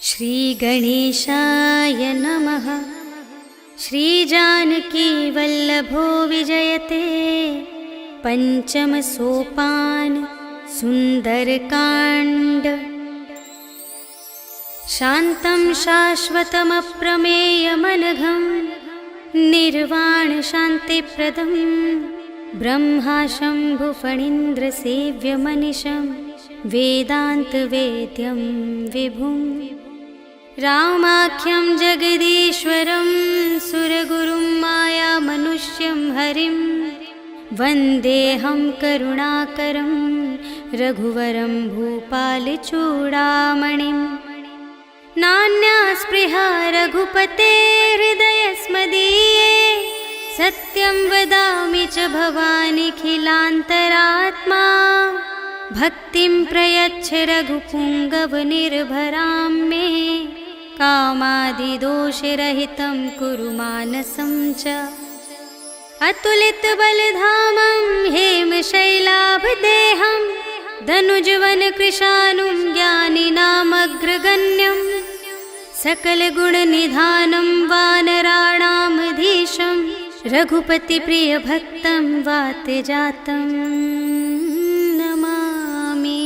श्रीगणेशाय नमः। श्रीजानकीवल्लभो विजयते पंचम सोपान सुंदरकांड। शान्तं शाश्वतमप्रमेयमनघं निर्वाण शान्तिप्रदं ब्रह्मा शम्भुफणीन्द्रसेव्यमनिशं वेदान्तवेद्यं विभुं। रामाख्यं जगदीश्वरं सुरगुरुं मायामनुष्यं हरिं वन्देऽहं करुणाकरं रघुवरं भूपालचूडामणिं। नान्या स्पृहा रघुपतेर्हृदयस्मदीये सत्यं वदामि च भवानिखिलान्तरात्मा। भक्तिं प्रयच्छ रघुपुङ्गवनिर्भरां मे कामादिदोषरहितं कुरु मानसं च। अतुलितबलधामं हेमशैलाभदेहं धनुजवनकृशानुं ज्ञानिनामग्रगण्यं सकलगुणनिधानं वानराणामधीशं रघुपतिप्रियभक्तं वातजातं नमामि।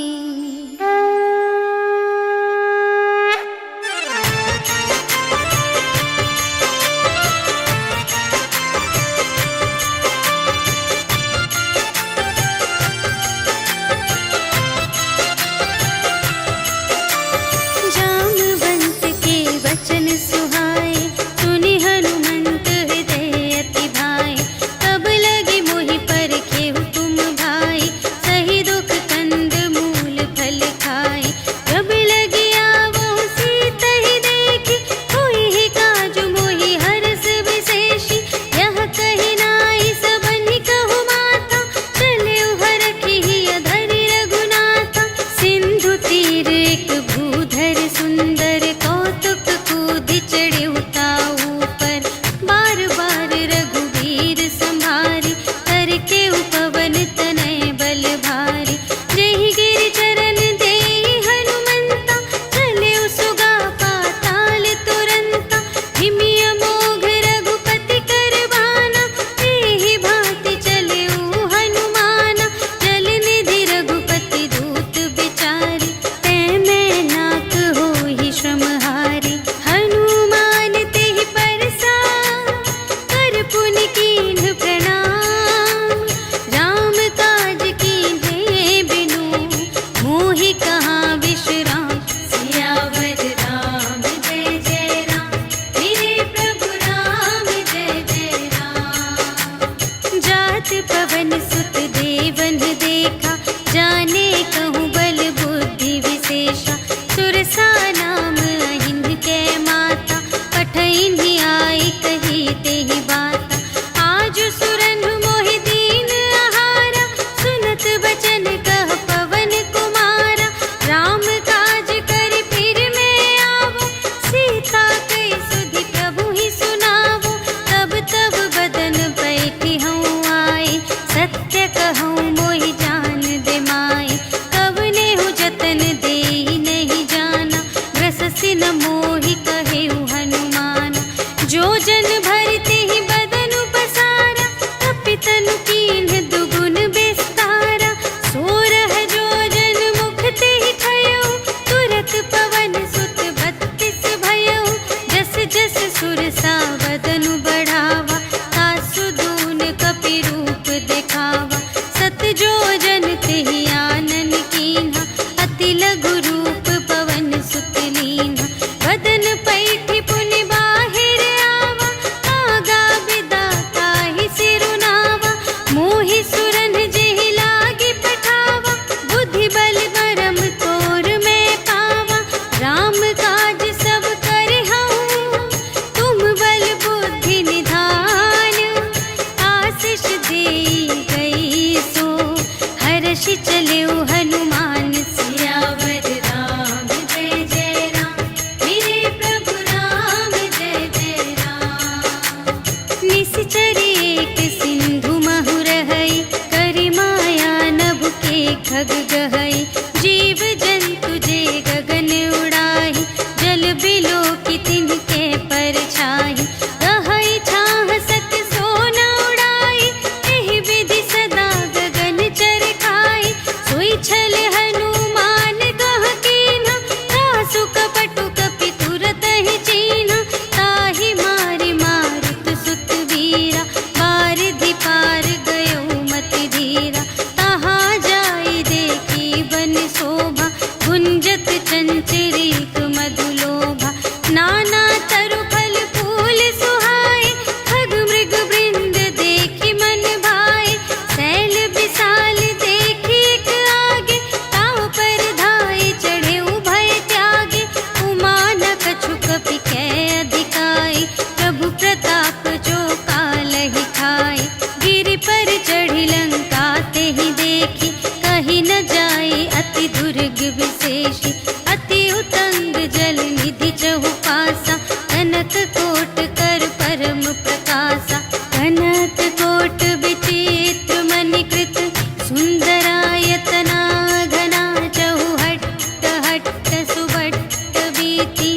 भट्ट सुबट्ट बीती,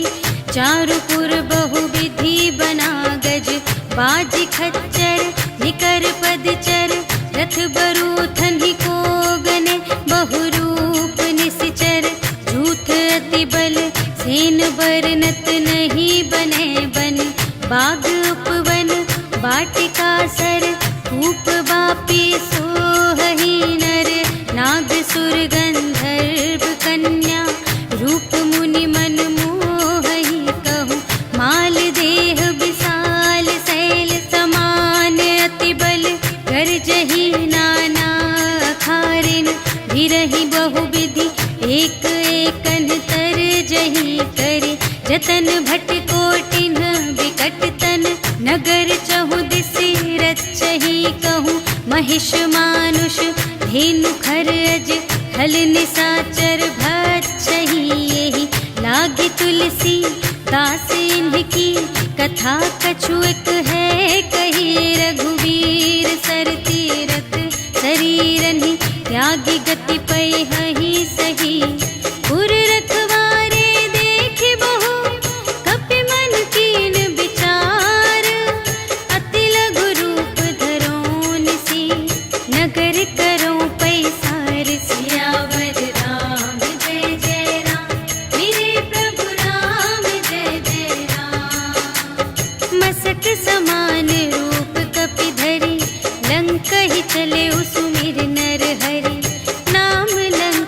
चारुपुर बहुविधि बना गज, बाजी खच्चर निकर पदचर, रथ बरूथन ही को गने, बहुरूप निसिचर, झूठ अति बल सेन बरनत नहीं बने बन, बाग उपवन वाटिका सर, कूप बापी सोहही नर, नाग सुर गंधर्व कन्या, रूप मुनि मन मोहही कहूँ, माल देह विशाल शैल समान, अति बल गर्जही नाना अखारिन, भिरहि बहुविधि एक एकन तर जही करे, जतन भट कोटिन विकट तन, नगर चहु दिसि रचही कहूँ, महिष मानुष धेनु खरज, हल निसाचर भक्षही, यही लागी तुलसी दास इनकी, कथा कछु एक है कही, रघुवीर सर तीरथ शरीरनि, त्यागी गति पै हहि सही, पुर रखवारे देख बहु, कपि मन कीन विचार, अति लघु रूप धरो निसी, नगर करो पैसार, सियावर राम जय जय राम, मेरे प्रभु राम जय जय राम, मसक समान रूप कपि धरि, लंक ही चले सुमिर नर हरि, नाम लंक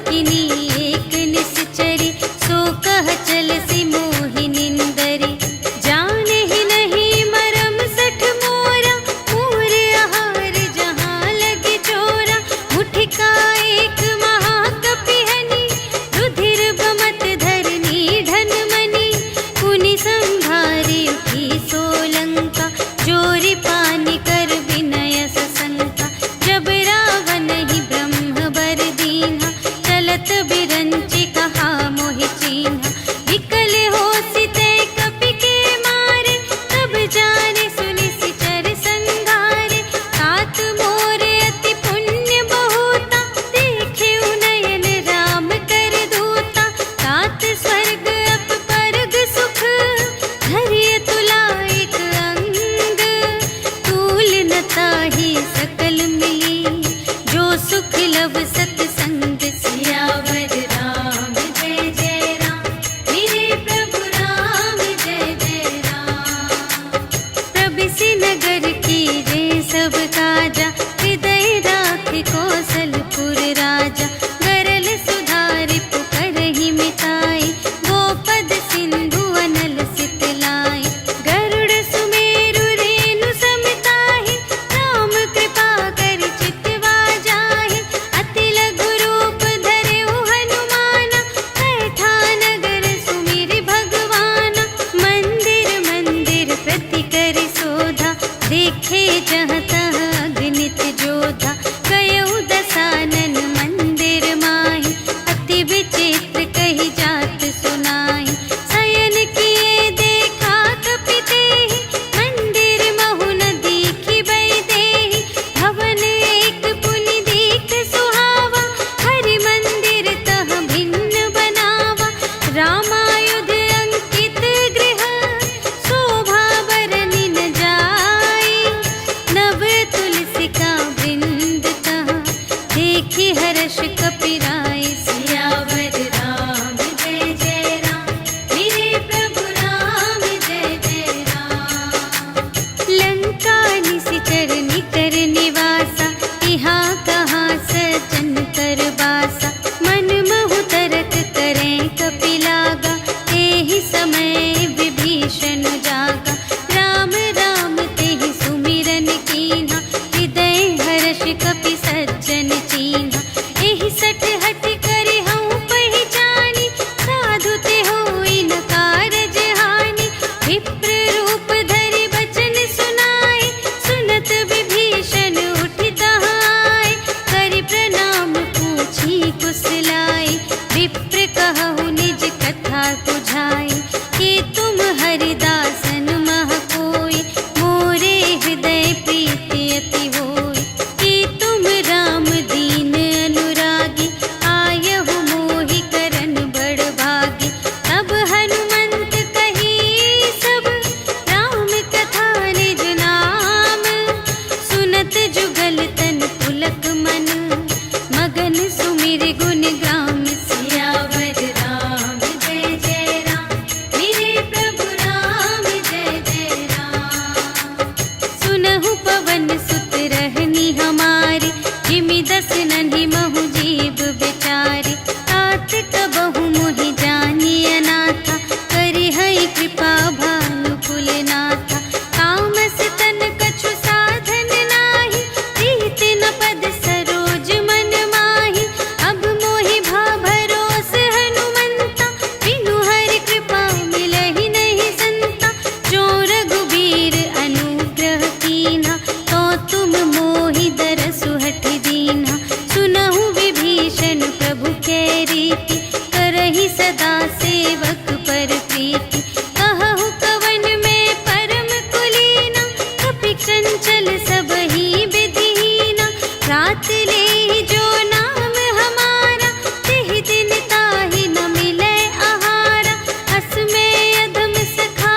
सेवक पर प्रीति। कहु कवन में परम कुलीना, कपि चंचल सबहि विधिहीना। रात ले जो नाम हमारा, तिहि दिन ताहि न मिलै आहारा। अस में अधम सखा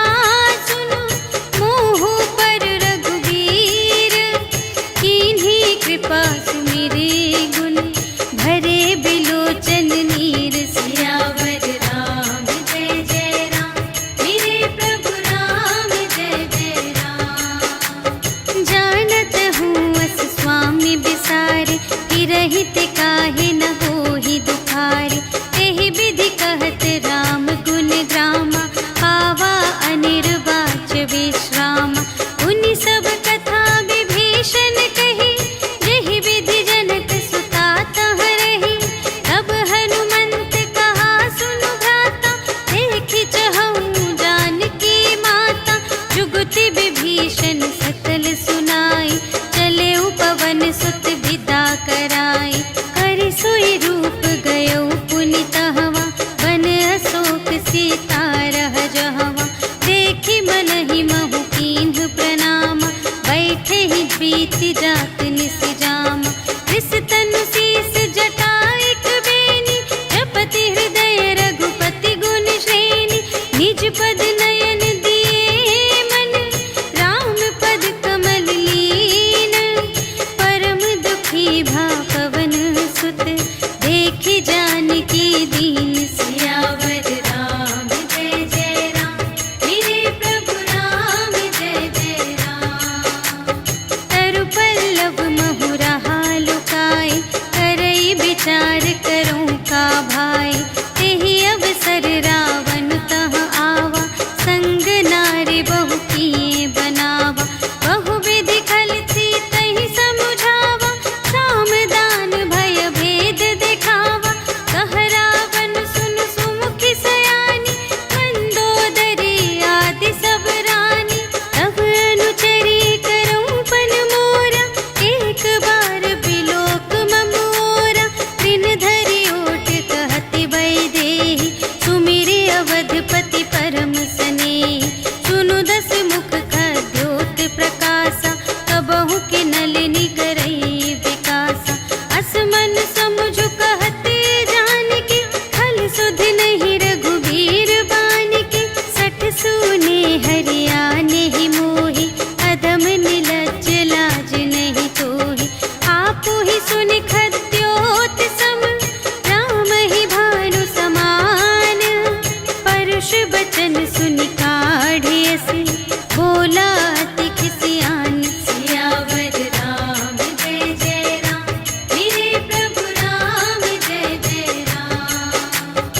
सुनो, मोहु पर रघुबीर। कीन्ही कृपा सुमिरे गुण, भरे बिलोचन नीर। सियावर राम जय जय राम, मेरे प्रभु राम जय जय राम। जानत हूँ अस स्वामी बिसारे, हिरहित काहे न होहि दुखारे। एहि विधि कहत राम गुण ग्रामा, पावा अनिर्वाच विश्रामा। उनि सब कथा विभीषण कही, जेहि विधि जनक सुता तह रही। तब हनुमंत कहा सुनु भ्राता, देखि चहऊँ जानकी माता। जुगति विभीषण सकल सुनाई, चले पवन सुत विदा कराई। कर सोई रूप गयो पुनि तहवा, बन अशोक सीता रह जहवा। देखि मनहि महु कीन्ह प्रणामा, बैठे ही प्रीति जात निस जामा। कृस तनु शीस जटा एक बेनी, जपति हृदय रघुपति गुण श्रेणी। निज पद नयन दिए मन, राम पद कमल लीन। परम दुखी भा पवन सुत, देखि जानकी दीन। सियावर राम जय जय राम, मेरे प्रभु राम जय जय राम। तरु पल्लव महु रहा लुकाए, करई विचार करूँ का भाई। तेहि अवसर रावण तह आवा, संग नारी बहु किए बनावा। बहु विधि खल सीतहि समुझावा, साम दान भय भेद दिखावा। कह रावण सुन सुमुखि सयानी, मंदोदरी आदि सब रानी। तब अनुचरी करऊँ पन मोरा, एक बार बिलोक मम ओरा। त्रिन धरि ओट कहति वैदेही, सुमिरि अवधपति परम स्नेही। सुनु दस मुख खद्योत प्रकाशा, कबहु के नलिनी करई विकासा। अस मन समुझ कहते जानकी, खल सुध नहीं रघुबीर बानिके। सठ सूने हरियाने ही मोहि, अधम निलज्ज लाज नहीं तोहि। आपु ही सुनि खद्योत सम, राम ही भानु समान। परुष बचन सुनि काढ़े अस, बोला अति खिसियान। सियावर राम जय जय राम, मेरे प्रभु राम जय जय राम।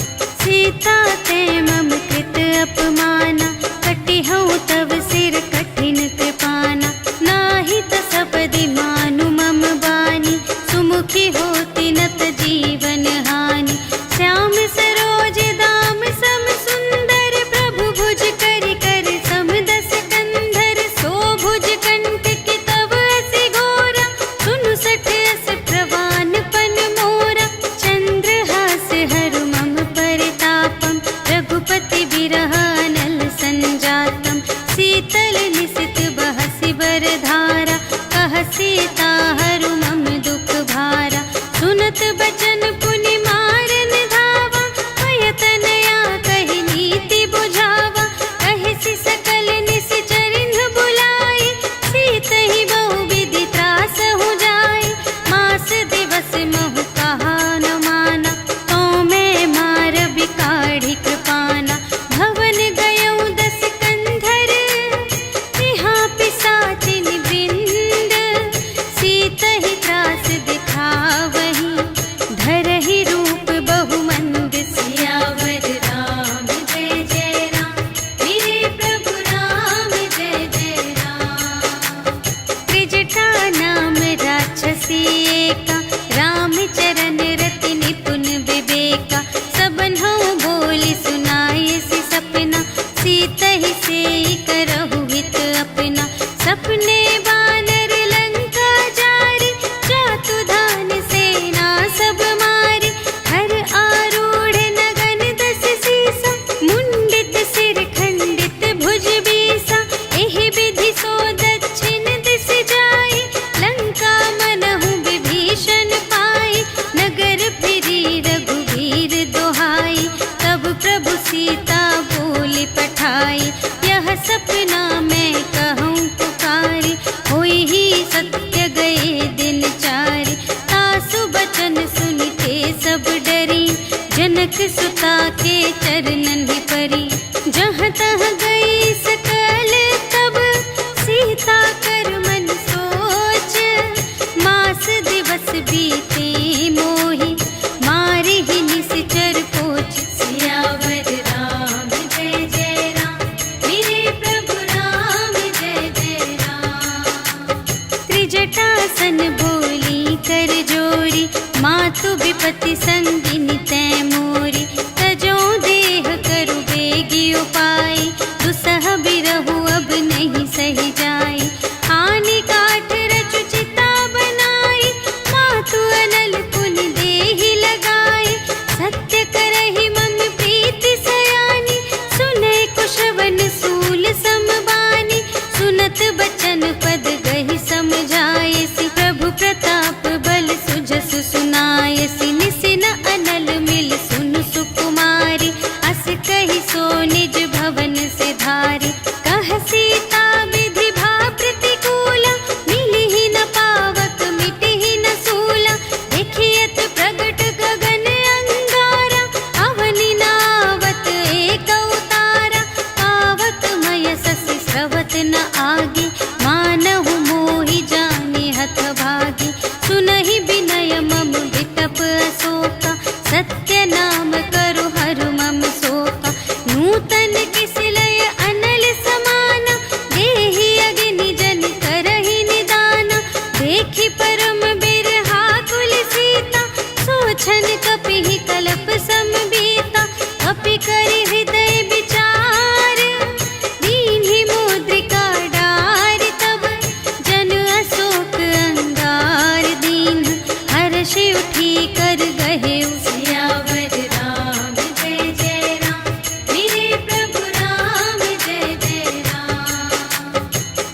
सीता ते मम कृत अपमाना, कटिहउँ तव सिर कठिन कृपाना। नाही त सपदि मानु मम बानी, सुमुखी होती नत जीवन हानि। श्याम सरोज दाम सम सुंदर, प्रभु भुज करि कर सम दस कंधर। सो भुज कंठ की तब असी घोरा, सुनु सठ अस प्रवान पन मोरा। चंद्रहास हरु मम परितापम, रघुपति बिरह अनल संजातम। शीतल निसित बहसि बरधारा, कह सीता हरु मम दुख भारा। सुनत बचन पुनि मारन धावा, भय तनया कहि नीति बुझावा। कहिसि सकल निश्चरिन्ह बुलाई, सीतहि बहु विधि त्रासहु जाई। मास दिवस महु कहा न माना, तो मैं मार बिकाढ़ी कृपाना। भवन सीता बोली पठाई, यह सपना मैं कहूँ पुकारी, होई ही सत्य गए दिन चारि, तासु बचन सुनते सब डरी, जनक सुता के चरणन ही परी, जहाँ तहाँ गई सकल तब सीता कर मन सोच, मास दिवस बीते मोहि मारे ही निश्चर पोच, सियावर राम जय जय राम, मेरे प्रभु राम जय जय राम। त्रिजटासन बोली कर जोरी, मातु विपति संगिनी तै मोरी, तजो देह करु बेगी उपाय, दुसह बिरहु अब नहीं सही जाई, आने काठ रचु चिता बनाई, मातु अनल पुन देहि लगाई, सत्य करहि मम प्रीति सयानी, सुनै कुशवन सूल समबानी, सुनत बचन पद गहि समझायसि, प्रभु प्रताप बल सुजस सुनायसि, निसिन अनल मिल सुन सुकुमारी, अस कहि सो निज भवन से धारी, कह सीता विधि भा प्रतिकूला, मिलिहि न पावक मिटिहि न सूला, देखियत प्रगट गगन अंगारा, अवनि नावत एक अवतारा, पावक मय ससि स्रवत न आगे, मानहु मोहि जानि हथ भागी, सुनहि विनय मम विटप अशोका, सत्य नाम करु हरु मम शोका, नूतन किसलय अनल समाना, देहि अग्नि जन करहि निदाना, देखि परम बिरहा कुल सीता, सोचन कपिहि कलप समबीता, कपि करि हृदय विचार, दीन्हि मुद्रिका डारि तब, जन अशोक अंगार दीन, हर्षि उठी कर गहे सियावर राम जय जय राम, मेरे प्रभु राम जय जय राम।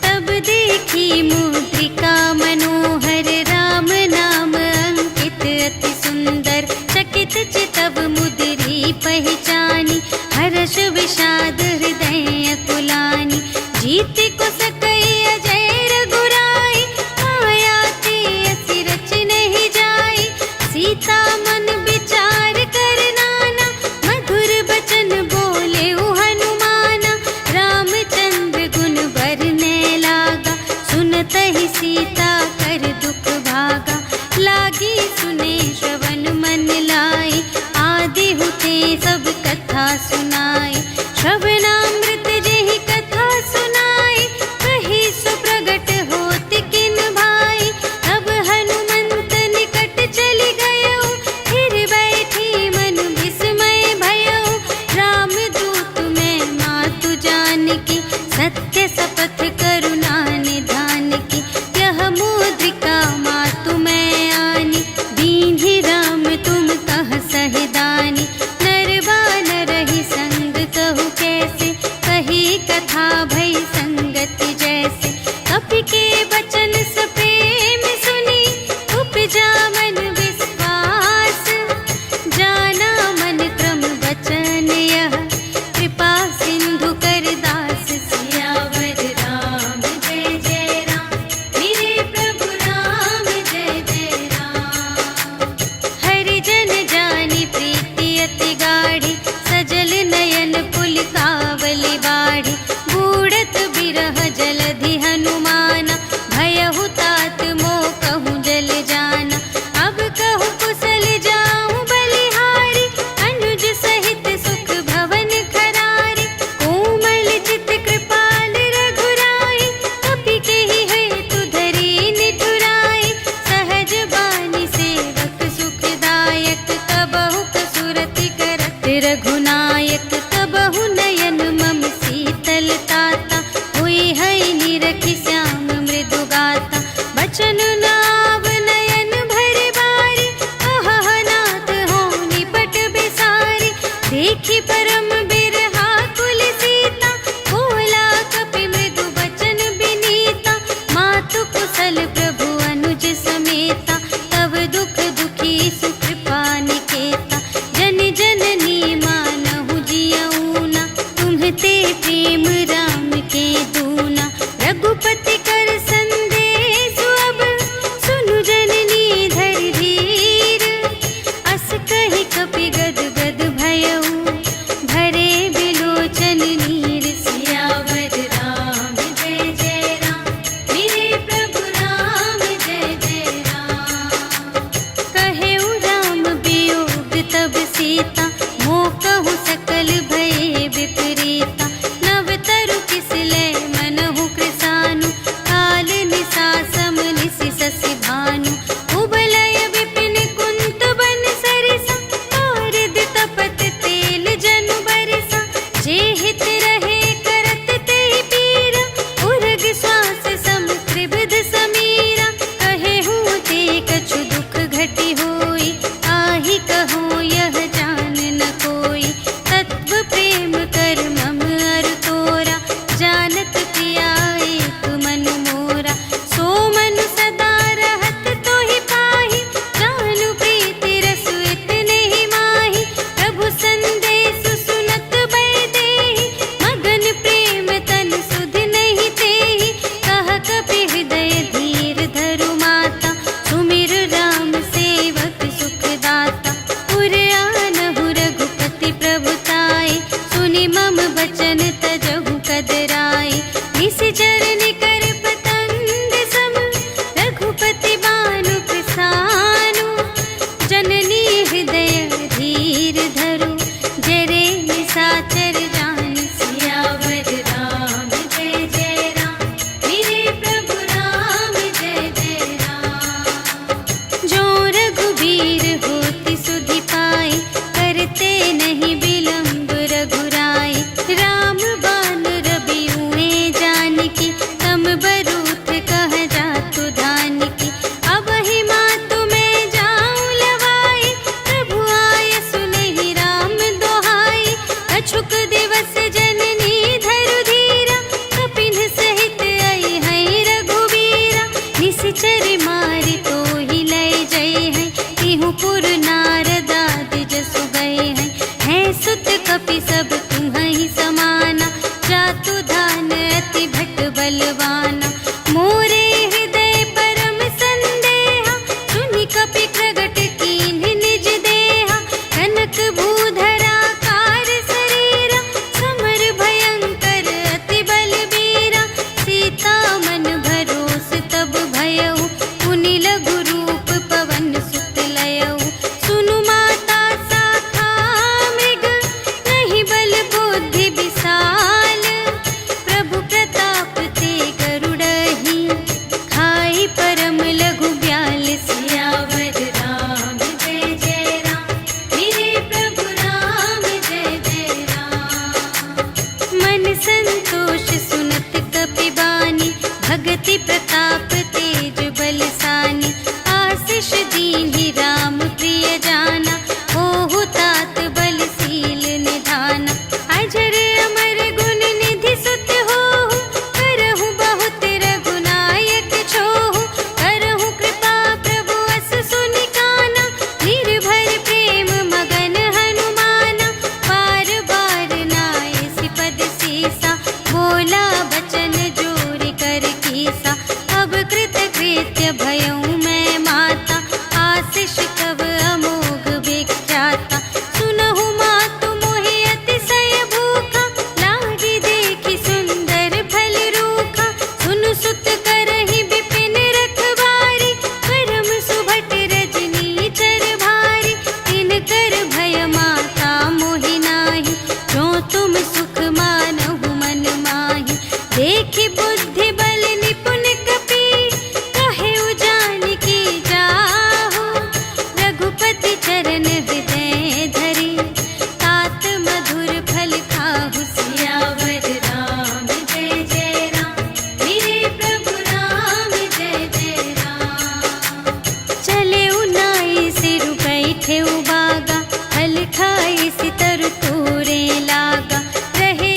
तब देखी मुद्रिका मनोहर, राम नाम अंकित अति सुंदर, चकित चितव मुद्री पहचानी, हर्ष विषाद हृदय अकुलानी, जीत को सकई अजय रघुराई, माया ते असि रच नहीं जाई, सीता मन विचार कर नाना, मधुर बचन बोले हनुमाना, रामचंद्र गुण बरने लागा, सुनतहि सीता कर दुख भागा, लागी सुने श्रवण मन लाई, आदि हुते सब कथा सुनाई, श्रवणामृत जेहि कथा सुनाई, कही सो प्रगट होत किन भाई, तब हनुमंत निकट चली गयो, फिर बैठी मन विस्मय भयो, राम दूत में मातु जानकी, सत्य शपथ करुणा निधान की, यह मुद्रिका मातु मैं आनी, दीन्हि राम तुम कह सहिदानी, नर बानर ही संग कहु कैसे, बचन तजहु कदराए। निश्चर निकर पतंग सम रघुपति बानु प्रसानु। जननी हृदय धीर धरु जरे निशाचर जान। सियावर राम जय जय राम मेरे प्रभु राम जय जय राम। जो रघुबीर होति सुधि पाए करते नहीं विलंब रघुराई। राम बान रबियुए जानकी तम बरूथ कह जातु धानिकी। अब ही मातु मैं जाऊं लवाई प्रभु आय सुनहि राम दोहाई। अछुक दिवस जननी धरु धीरा कपिन सहित आई है रघुवीरा। निश्चर मारि तोहि लय जय है तिहु पुर नारद आदि जसु गए हैं। है सुत कपि सब तुम्हि समाना जातु धान अति भट बलवाना। मोरे हृदय परम संदेहा सुनि कपि प्रगट कीन्ह निज देहा। कनक भूधरा कार शरीरा समर भयंकर अति बलबीरा। सीता मन भरोस तब भयउ पुनि लघु रूप पवन सुत लयउ। सुनु माता शाखा मृग नहीं बल बुद्धि विशाल। प्रभु प्रताप ते गरुड़हि खाई परम लघु ब्याल। सियावर राम जय जय राम मेरे प्रभु राम जय जय राम। मन संतोष सुनत कपि बानी भगति प्रताप तेज बलसानी। आशीष दीन्हि राम प्रिय जाना होहु तात बलशील निधाना। अजर अमर गुण निधि सुत होहु करहु बहुत रघुनायक छोहु। करहु कृपा प्रभु अस सुनि काना निर्भर प्रेम मगन हनुमाना। बार बार नाय सिपद सीसा बोला बचन जोरि कर कीसा। अब कृत कृत्य भयउ मैं माता आशीष तब अमोघ विख्याता। सुनहु मातु मोहि अतिशय भूखा लागी देखि सुंदर फल रूखा। सुनु सुत करहि विपिन रखवारी परम सुभट रजनी चर भारी। तिनकर भय माता मोहि नाही जो तुम सुख मानहु मन माही। देखि बुद्धि बल निपुण कपि कहेउ जानकी जाहु। रघुपति चरण हृदय धरि तात मधुर फल खाहु। सियावर राम जय जय राम मेरे प्रभु राम जय जय राम। चले उनाई सिरु बैठे बागा फल खाई सितर तोरे लागा। रहे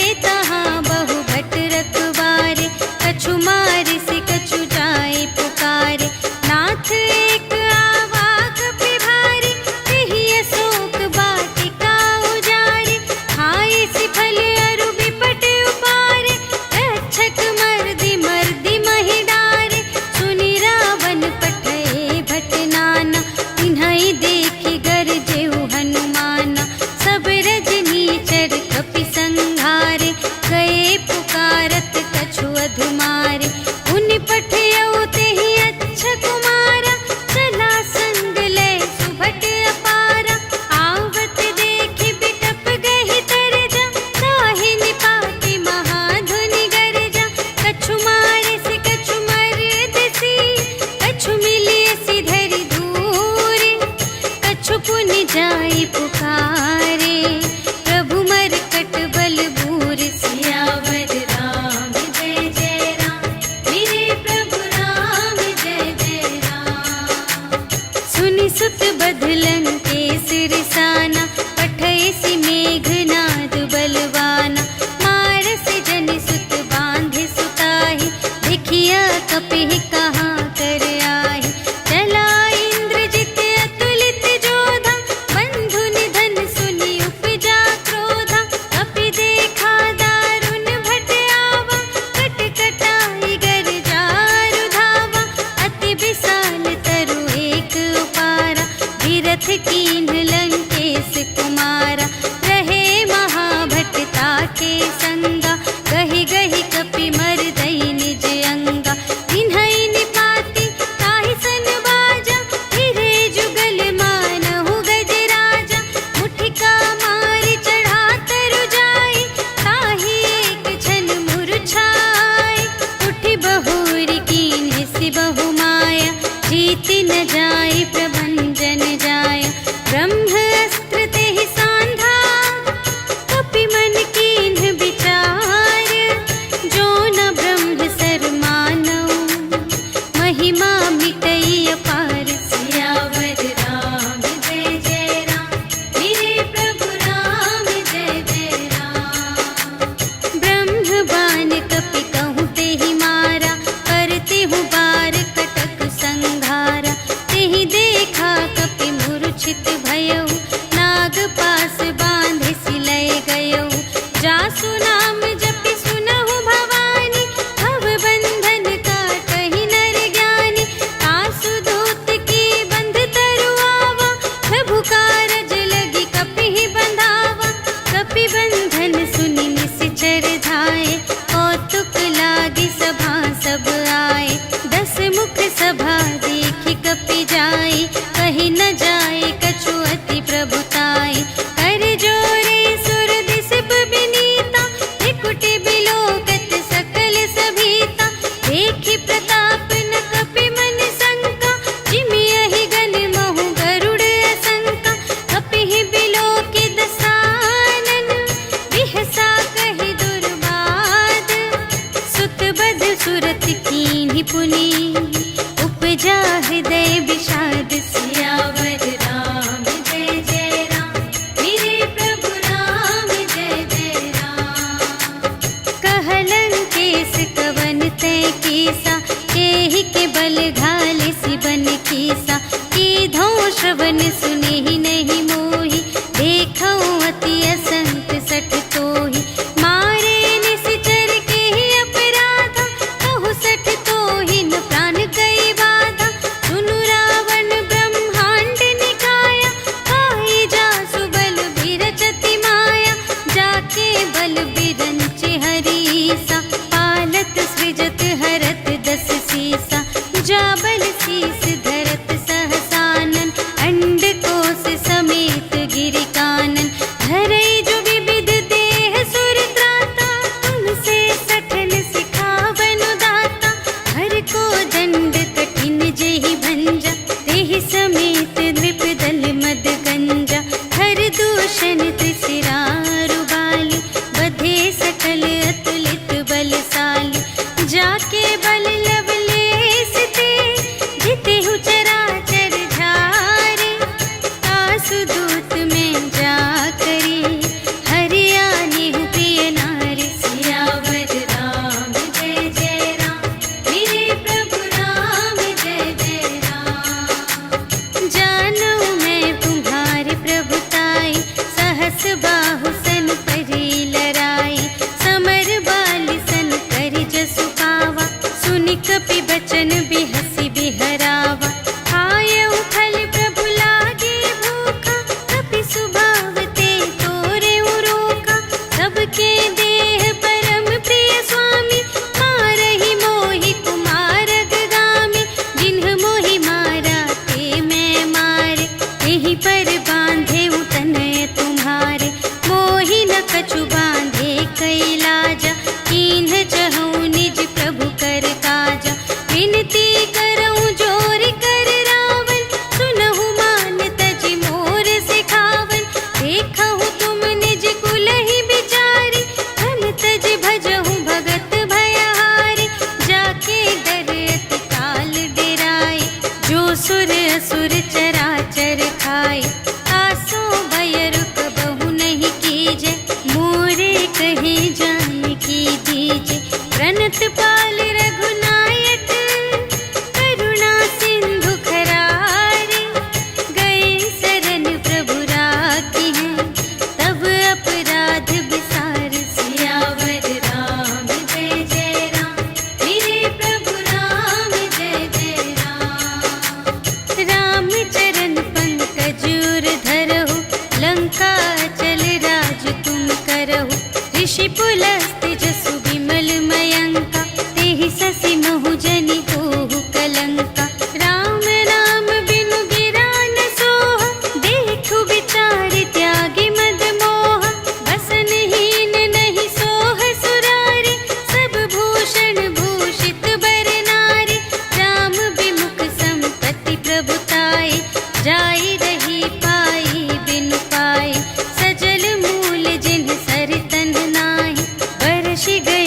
त्रिपुटी बिलोकत सकल सभीता, देखि प्रताप न कपि मन शंका, जिमियहि गण महु गरुड़ असंका, कपिहि बिलोकि दसानन, बिहसा कहि दुर्बाद, सुत बध सुरत कीन्हि पुनि, उपजा हृदय विषाद। सियावर राम जय जय राम, मेरे प्रभु राम जय जय राम। कहलन केस कवन तय कीसा, केहि के बल घाले सिबन कीसा, कीधौ श्रवण सुनेहि नहीं मोहि, देखौ अति असंत सठ तोहि, मारे निश्चर केहि अपराधा, कहु सठ तोहि न प्राण कई बाधा, सुनु रावण ब्रह्मांड निकाया, खाई जासु बल बिरचति माया, जाके बल बिरंच हरीसा, पालत सृजत हरत दस सीसा, जा बल शीस धरत सहसानन, अंड कोस समेत गिरि कानन, धरई जो विविध देह सुर त्राता, तुमसे सठन सिखावन दाता, हर को दंड कठिन जेहि भंजा, तेहि समेत नृप दल मद गंजा, हर दूषण त्रिशिरारु बाली, बधे सकल अतुलित बलशाली, जाके बल लवलेस ते, जितेहु चराचर झारे, आसु दूत में जा करी, हरियानेहु प्रिय नारी। सियावर राम जय जय राम, मेरे प्रभु राम जय जय राम। जानू मैं तुम्हारे प्रभुताई, सहस बाहु सन परी लराई, समर बाली सन करि जसु पावा, सुनि कपि बचन बिहसि बिहरावा, खायउ फल प्रभु लागे भूखा, कपि सुभाव ते तोरेउ रोका, सबके देह परम प्रिय स्वामी, मारहि मोहि कुमारग गामी, जिन्ह मोहि मारा ते मैं मारे, तेहि पर बांधे तनय तुम्हारे, मोहि न कछु बांधे कैलाजा, कीन्ह चहु निज प्रभु कर काजा, विनती करऊं जोर कर रावण, सुनहु मान तजि मोर सिखावन, देखहु तुम निज कुलहि बिचारी, धन तजि भजहु भगत भयहारी, जाके डर अति काल डेराए, जो सुर असुर चराचर खाए, आसो भय रुक बहु नहीं कीजे, मोरे कहे जानकी दीजे, प्रणत पाल रघुनायक, करुणा सिंधु खरारे, गए शरण प्रभु राखी हैं, तब अपराध बिसार। सियावर राम जय जय राम, मेरे प्रभु राम जय जय राम। राम चरण पंकज उर धरहु, लंका चल राज तुम करहु, ऋषि पुलस्त्य जसु विमल मयंका, तेहि ससि महु जनि होहु कलंका, राम नाम बिनु गिरा न सोहा, देखु विचार त्यागी मद मोहा, बसनहीन नहीं सोह सुरारी, सब भूषण भूषित बर नारी, राम विमुख संपत्ति प्रभुताई, जाई रही पाई बिनु पाई, सजल मूल जिन्ह सर तन नाही, बरषि गए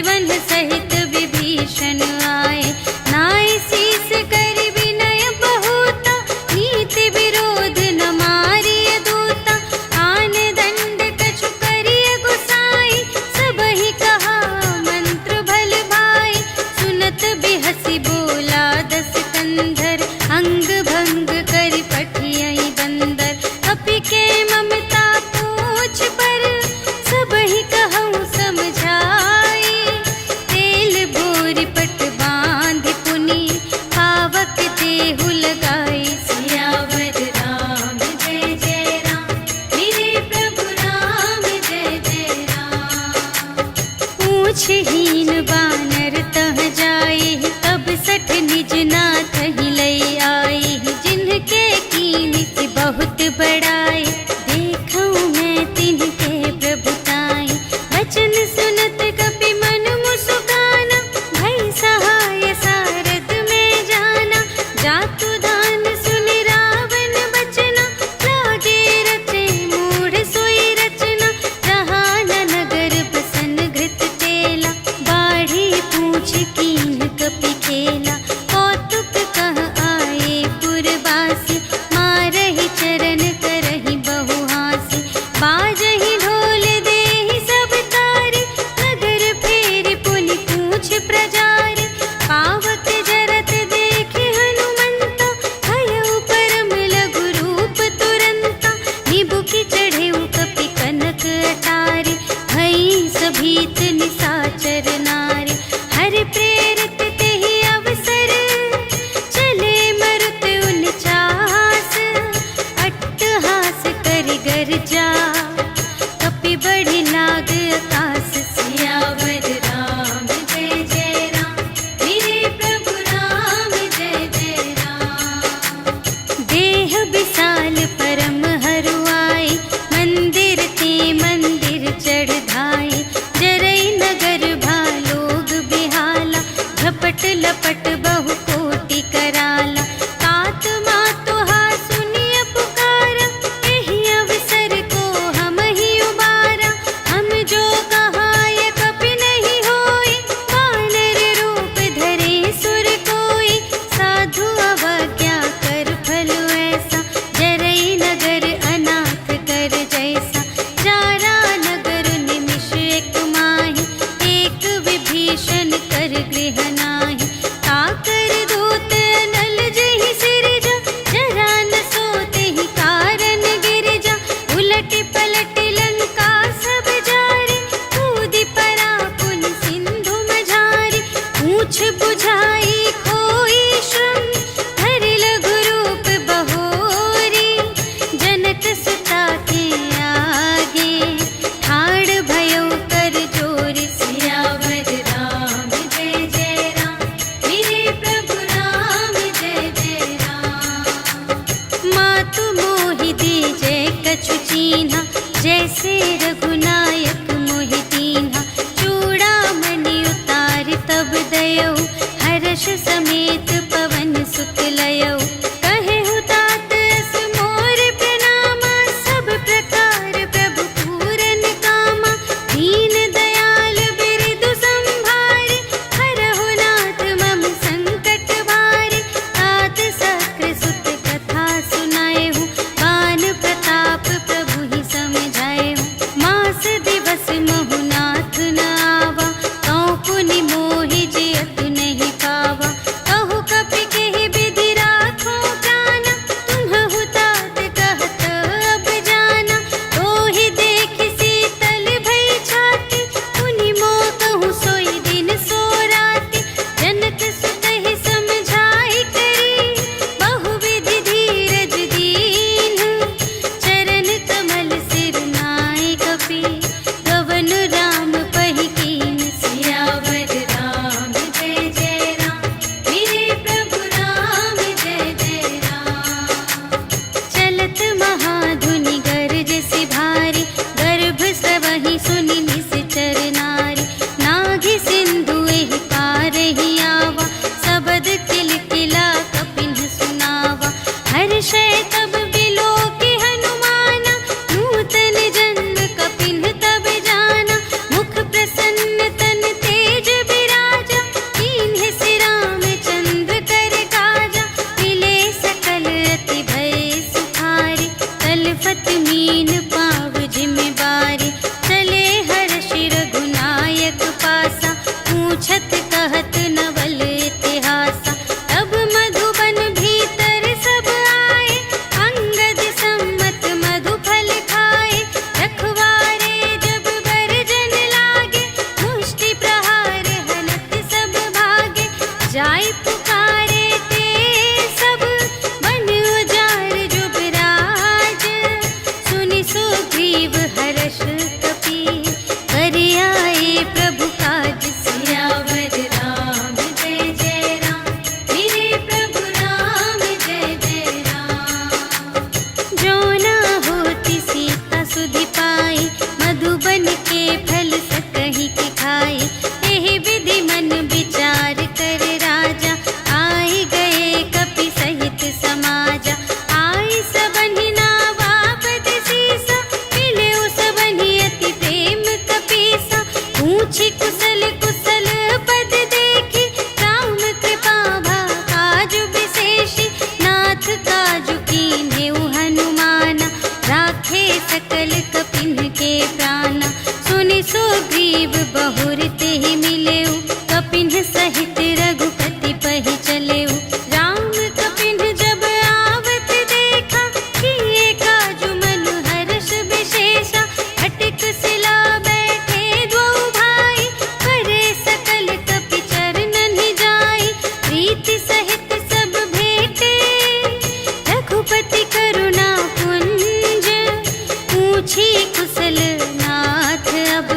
सुग्रीवन सहित विभीषण आए। नाय शीस कर विनय बहुता, नीति विरोध न मारिय दूता। आन दंड कछु करिय गुसाई, सबहि कहा मंत्र भल भाई। सुनत बिहसी बोला दस कंधर, अंग भंग करि पठियहि बंदर। कपि के ममता पूछ पर, सबहि कहउँ समझाई। तेल बोरि पट बाँधि पुनि, पावक देहु लगाई। सियावर राम जय जय राम, मेरे प्रभु राम जय जय राम। पूछहीन बानर तह जाई, तब सठ निज नाथ ही लई आई। जिनके कीन्हि बहुत बड़ाई, देखऊँ मैं तिनके प्रभुताई। वचन सुनत कपि मन मुसुकाना, भई सहाय सारद में जाना। जातु धान सुनि रावण बचना, लागे रचे मूढ़ सोई रचना। जहाँ न नगर बसन घृत तेला, बाढ़ी पूछ कीन्ह कपि खेला। कौतुक कह आए पुरवासी, मारहि चरण करहि बहुहासी। बाजहि ढोल देहि सब तारि, नगर फेरि पुनि पूछ प्रजारि। पावक जरत देखि हनुमंता, भयउ परम लघु रूप तुरंता। निबुकि चढ़ेउ कपि कनक अटारी, भई सभीत निसाचर नारी। हरि प्रेम कुशल कुशल पद देखी, राम कृपा भा काजु विशेषी। नाथ काजु कीन्हेउ हनुमाना, राखे सकल कपिन के प्राणा। सुनि सुग्रीव बहुर तेहि मिलेउ, कपिन सहित रघुपति पहि चलेउ। राम कपिन जब आवत देखा, किए काजु मन हर्ष विशेषा। अटिक सिला बैठे द्वौ भाई, करे सकल कपि चरणन जाई। प्रीति सहित सब भेटे, रघुपति करुणा पुंज। पूछी कुशल नाथ अब,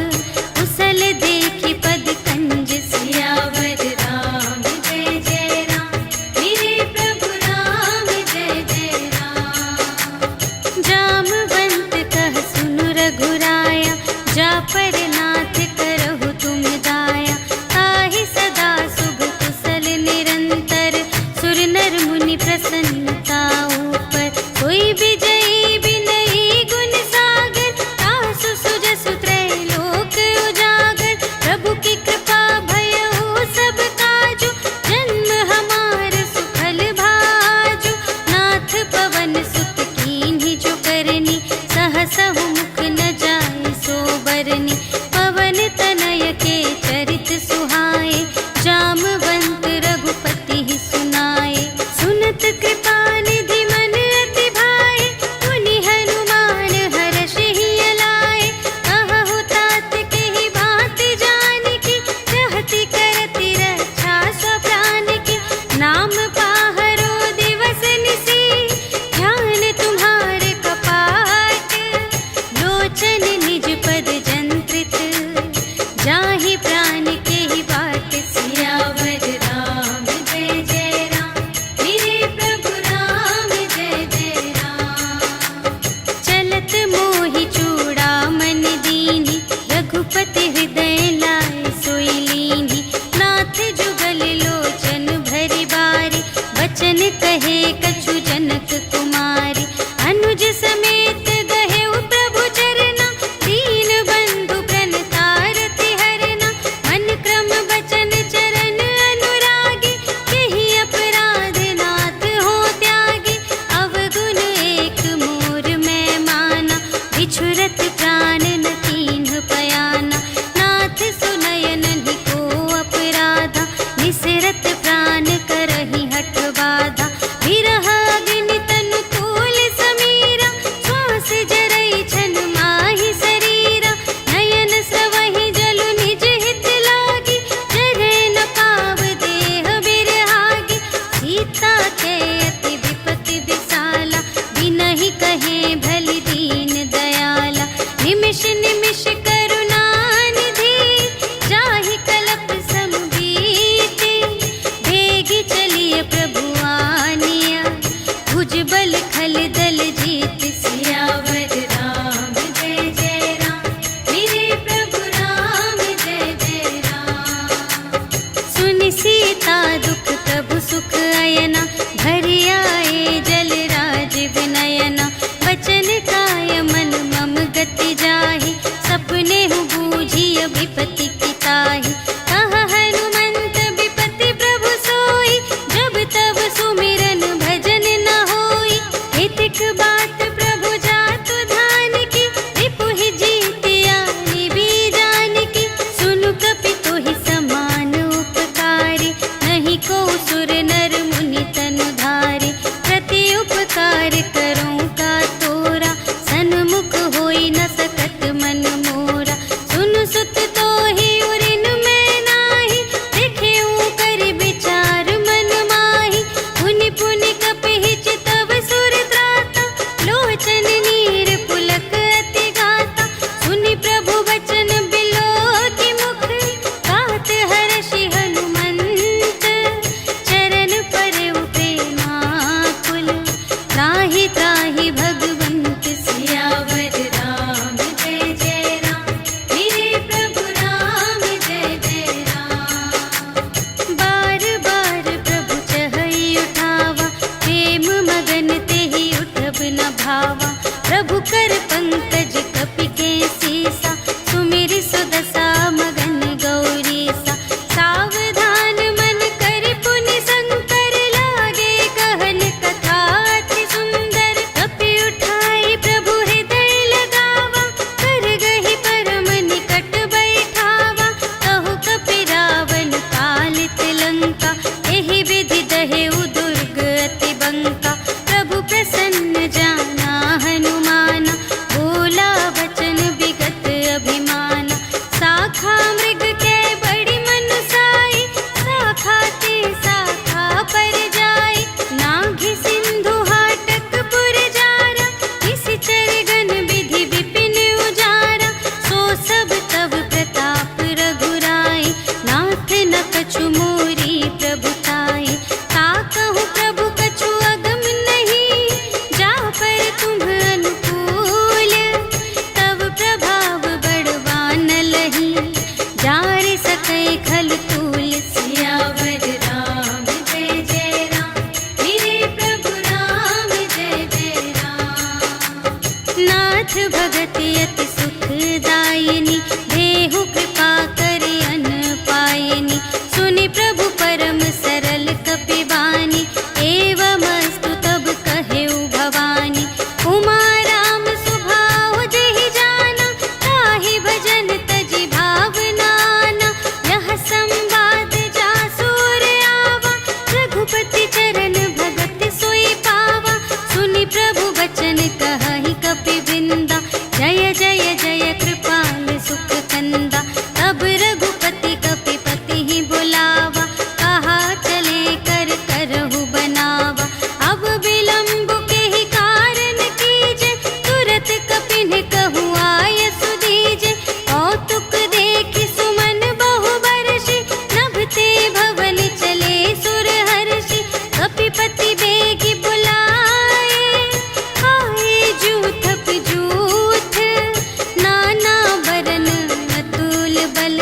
कुशल देखी पद कंज। सियावर राम जय जय राम, मेरे प्रभु राम जय जय राम। जामवंत कह सुनु रघुराया, जा पर नाथ करहु तुम दाया। ताहि सदा शुभ कुशल निरंतर, सुर नर मुनि प्रसन्नता ऊपर। कोई विजयी विनयी गुण सागर, तासु सुजसु त्रैलोक उजागर। प्रभु की कृपा भयउ सब काजु, जन्म हमार सुफल भाजु। नाथ पवन सुत कीन्हि जो करनी, सहसहु मुख न जाय सो बरनी। पवन तनय के चरित सुहाए, जामवंत रघुपति सुनाए। सुनत कृपा निधि मन अति भाए, मुनि हनुमान हरषि लाए। कहु तात केहि बात जानकी, रहति करति रक्षा सब प्राण की। नाम पाहरो दिवस निसी, ध्यान तुम्हारे कपाट। लोचन निज पद जंत्रित, जाहि प्राण केहि बाट। सियावर राम जय जय राम, मेरे प्रभु राम जय जय राम। चलत मोहि चूड़ामणि दीन्हि, रघुपति हृदय लाए सोई लीन्हि। नाथ जुगल लोचन भरि बारी, बचन कहे कछु जनक कुमारी। अनुज समेत गहेउ प्रभु चरना, दीन बंधु प्रणतारति हरना। मन क्रम बचन चरण अनुरागी, केहि अपराध नाथ हो त्यागी। अवगुण एक मोर मैं माना, बिछुरत प्राण न कीन्ह पयाना। नाथ सुनयनहि को अपराधा, निसरत प्राण करहि हठ बाधा। विरह अग्नि तनु तूल समीरा, श्वास जरई छन माहि शरीरा। नयन स्रवहि जलु निज हित लागी, जरै न पाव देह बिरहागी। सीता के अति विपति विसाला, बिनहि कहे भलि दीन दयाला। निमिष निमिष करुणा निधि, जाहि कलप सम बीति। भेगी चलिए प्रभु आनिया, भुज बल खल दल जीत। सियावर राम जय जय राम, मेरे प्रभु राम जय जय राम। सुनि सीता दुख प्रभु सुख अयना, भरि आए जल राज विनयना। बचन काय मन मम गति जाहि, सपने हु बूझिय विपति की ताहि। कहा हनुमंत विपति प्रभु सोई, जब तब सुमिरन भजन न होई। हितिक बात प्रभु जातु धान की, रिपुहि जीतिया निबी जानकी। सुनु कपि तोहि समान उपकारी, नहीं को सुर नर मुनि तनु धारी। कै खल तूल सियावर राम जय जय राम, मेरे प्रभु राम जय जय राम। नाथ भगत अति सुखदायिनी, देहु कृपा करे अन पायिनी। सुनि प्रभु परम सरल कपिवानी, एवमस्तु तब कहेउ भवानी। उमा राम सुभाव जेहि जाना, ताहि भजन तजि भावनाना। यह संवाद जासुर आवा, रघुपति चरण भगत सोई पावा। सुनि प्रभु बचन कहहि कपिवृंदा, जय जय जय कृपाल सुख कंदा। तब रघुपति कपिपति ही बुलावा, कहा चले कर करहु बनावा। अब विलंब के ही कारण कीजे, तुरत कपिन कहु आय सुदीजे। कौतुक देखि सुमन बहु बरषि, नभते भवन चले सुर हर्षि। कपिपति बेगी बुलाए, आए जूथप जूथ। नाना बरन अतुल बल,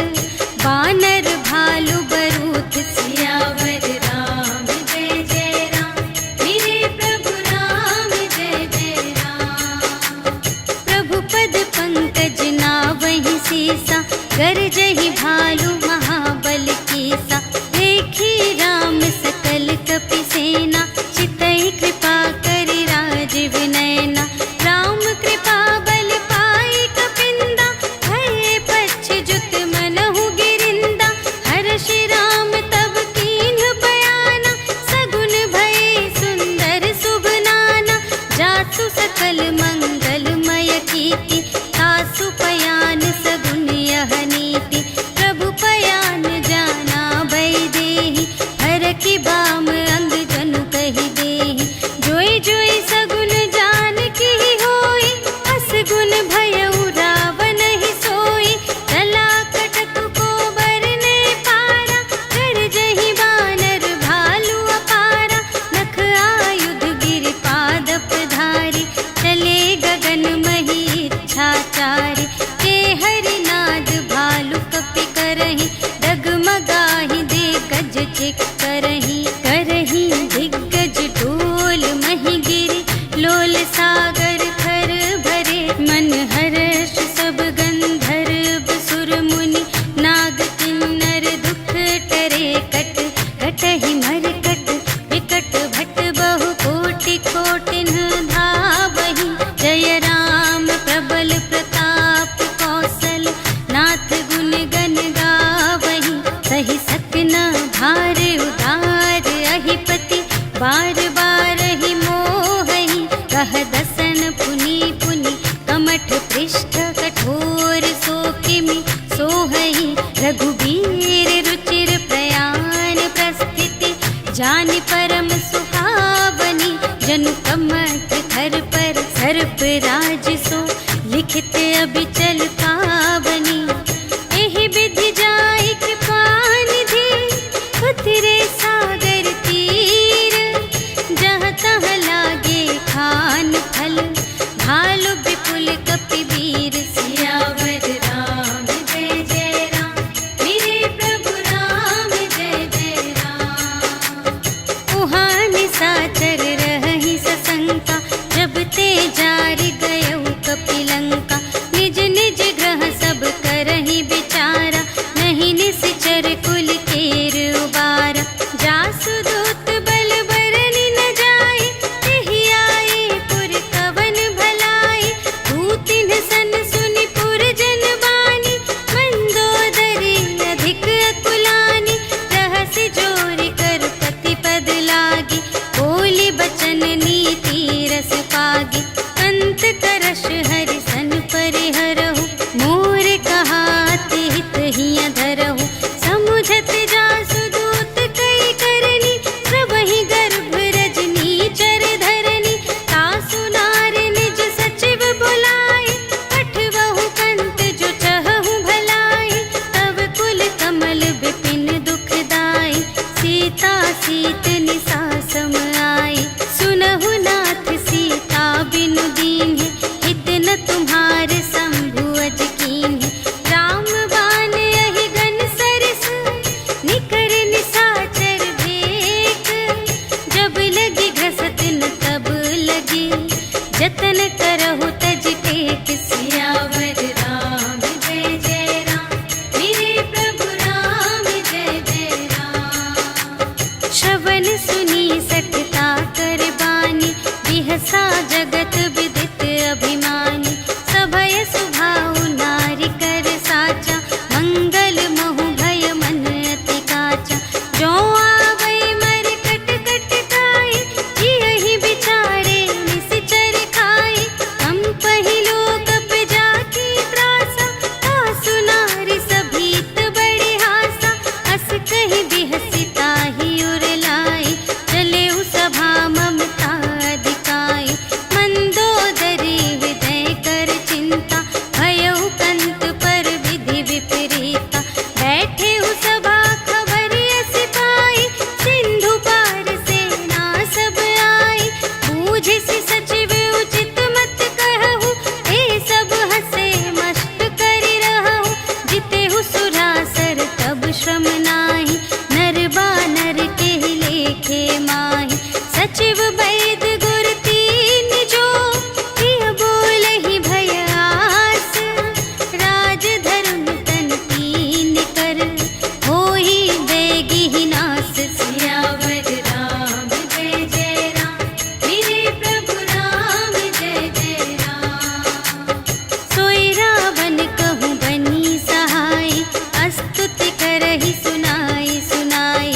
बानर भालु बरूथ। सियावर राम जय जय राम, मेरे प्रभु राम जय जय राम। प्रभु पद पंकज नावहि सीसा, गरजहि भालु महाबल कीसा। देखी राम सकल कपि सेना, चितहि कृपा करि राजीव नयना। राम कृपा बल पाई कपिंदा, भये पच्छिजुत मनहु गिरिंदा। हर्षि राम तब कीन्ह बयाना, सगुन भये सुंदर शुभ नाना। जासु सकल मंगलमय कीर्ति, तासु पयान सगुन यह नीति। प्रभु पयान जाना भय देहि, हरखि बाम अंग जनु कहि देहि। जोई जोई सगुन जान की होई, असगुन भयउ रावण ही सोई। चला कटक को बरने पारा, गरजहि बानर भालु अपारा। नख आयुध गिरि पादप धारी, चले गगन मही इच्छाचारी। के हरिनाद भालु कपि करहि, डगमगाहि दे गज चिक करहि। करहि दिग्गज डोल महि गिरि, लोल सागर खर भरे। मन हर्ष सब गंधर्व सुर मुनि, नाग किन्नर दुख टरे। कट कटहि मरकट विकट भट, बहु कोटि कोटिन धावहि। जय राम प्रबल प्रताप कौशल, नाथ गुण गण गावहि। सहि सकना भार उदार अहिपति, बार बार ही मोहहि। कह दसन पुनि पुनि, कमठ पृष्ठ कठोर सोकिमि सोहहि। रघुबीर रुचिर प्रयाण प्रस्थिति, जानि परम सुहावनी। जनु कमठ धर पर सर्प राज सो, लिखित अबिचल पावनी। एहि विधि जाई कृपा निधि, उतरे सागर तीर। जहाँ तहाँ लागे खान फल, भालु विपुल कपिवीर। सियावर राम जय जय राम, मेरे प्रभु राम जय जय राम। उहाँ निशाचर रहहि सशंका, जब ते जारि गयउ कपिलंका। निज निज ग्रह सब करहि विचारा, नहीं निश्चर कुल केर उबारा। जासु दूत बल बरनि न जाए, तेहि आए पुर कवन भलाई। दूतिन सन सुनि पुर जन बानी, मंदोदरी अधिक अकुलानी। रहसि जोरि कर पति पद लागी, बोली बचन नीति रस पागी। अंत करश हरि सन परिहरहु, मोर कहाति हित हिय धरहु। समुझत जासु दूत कई करनी, कही सुनाई सुनाई,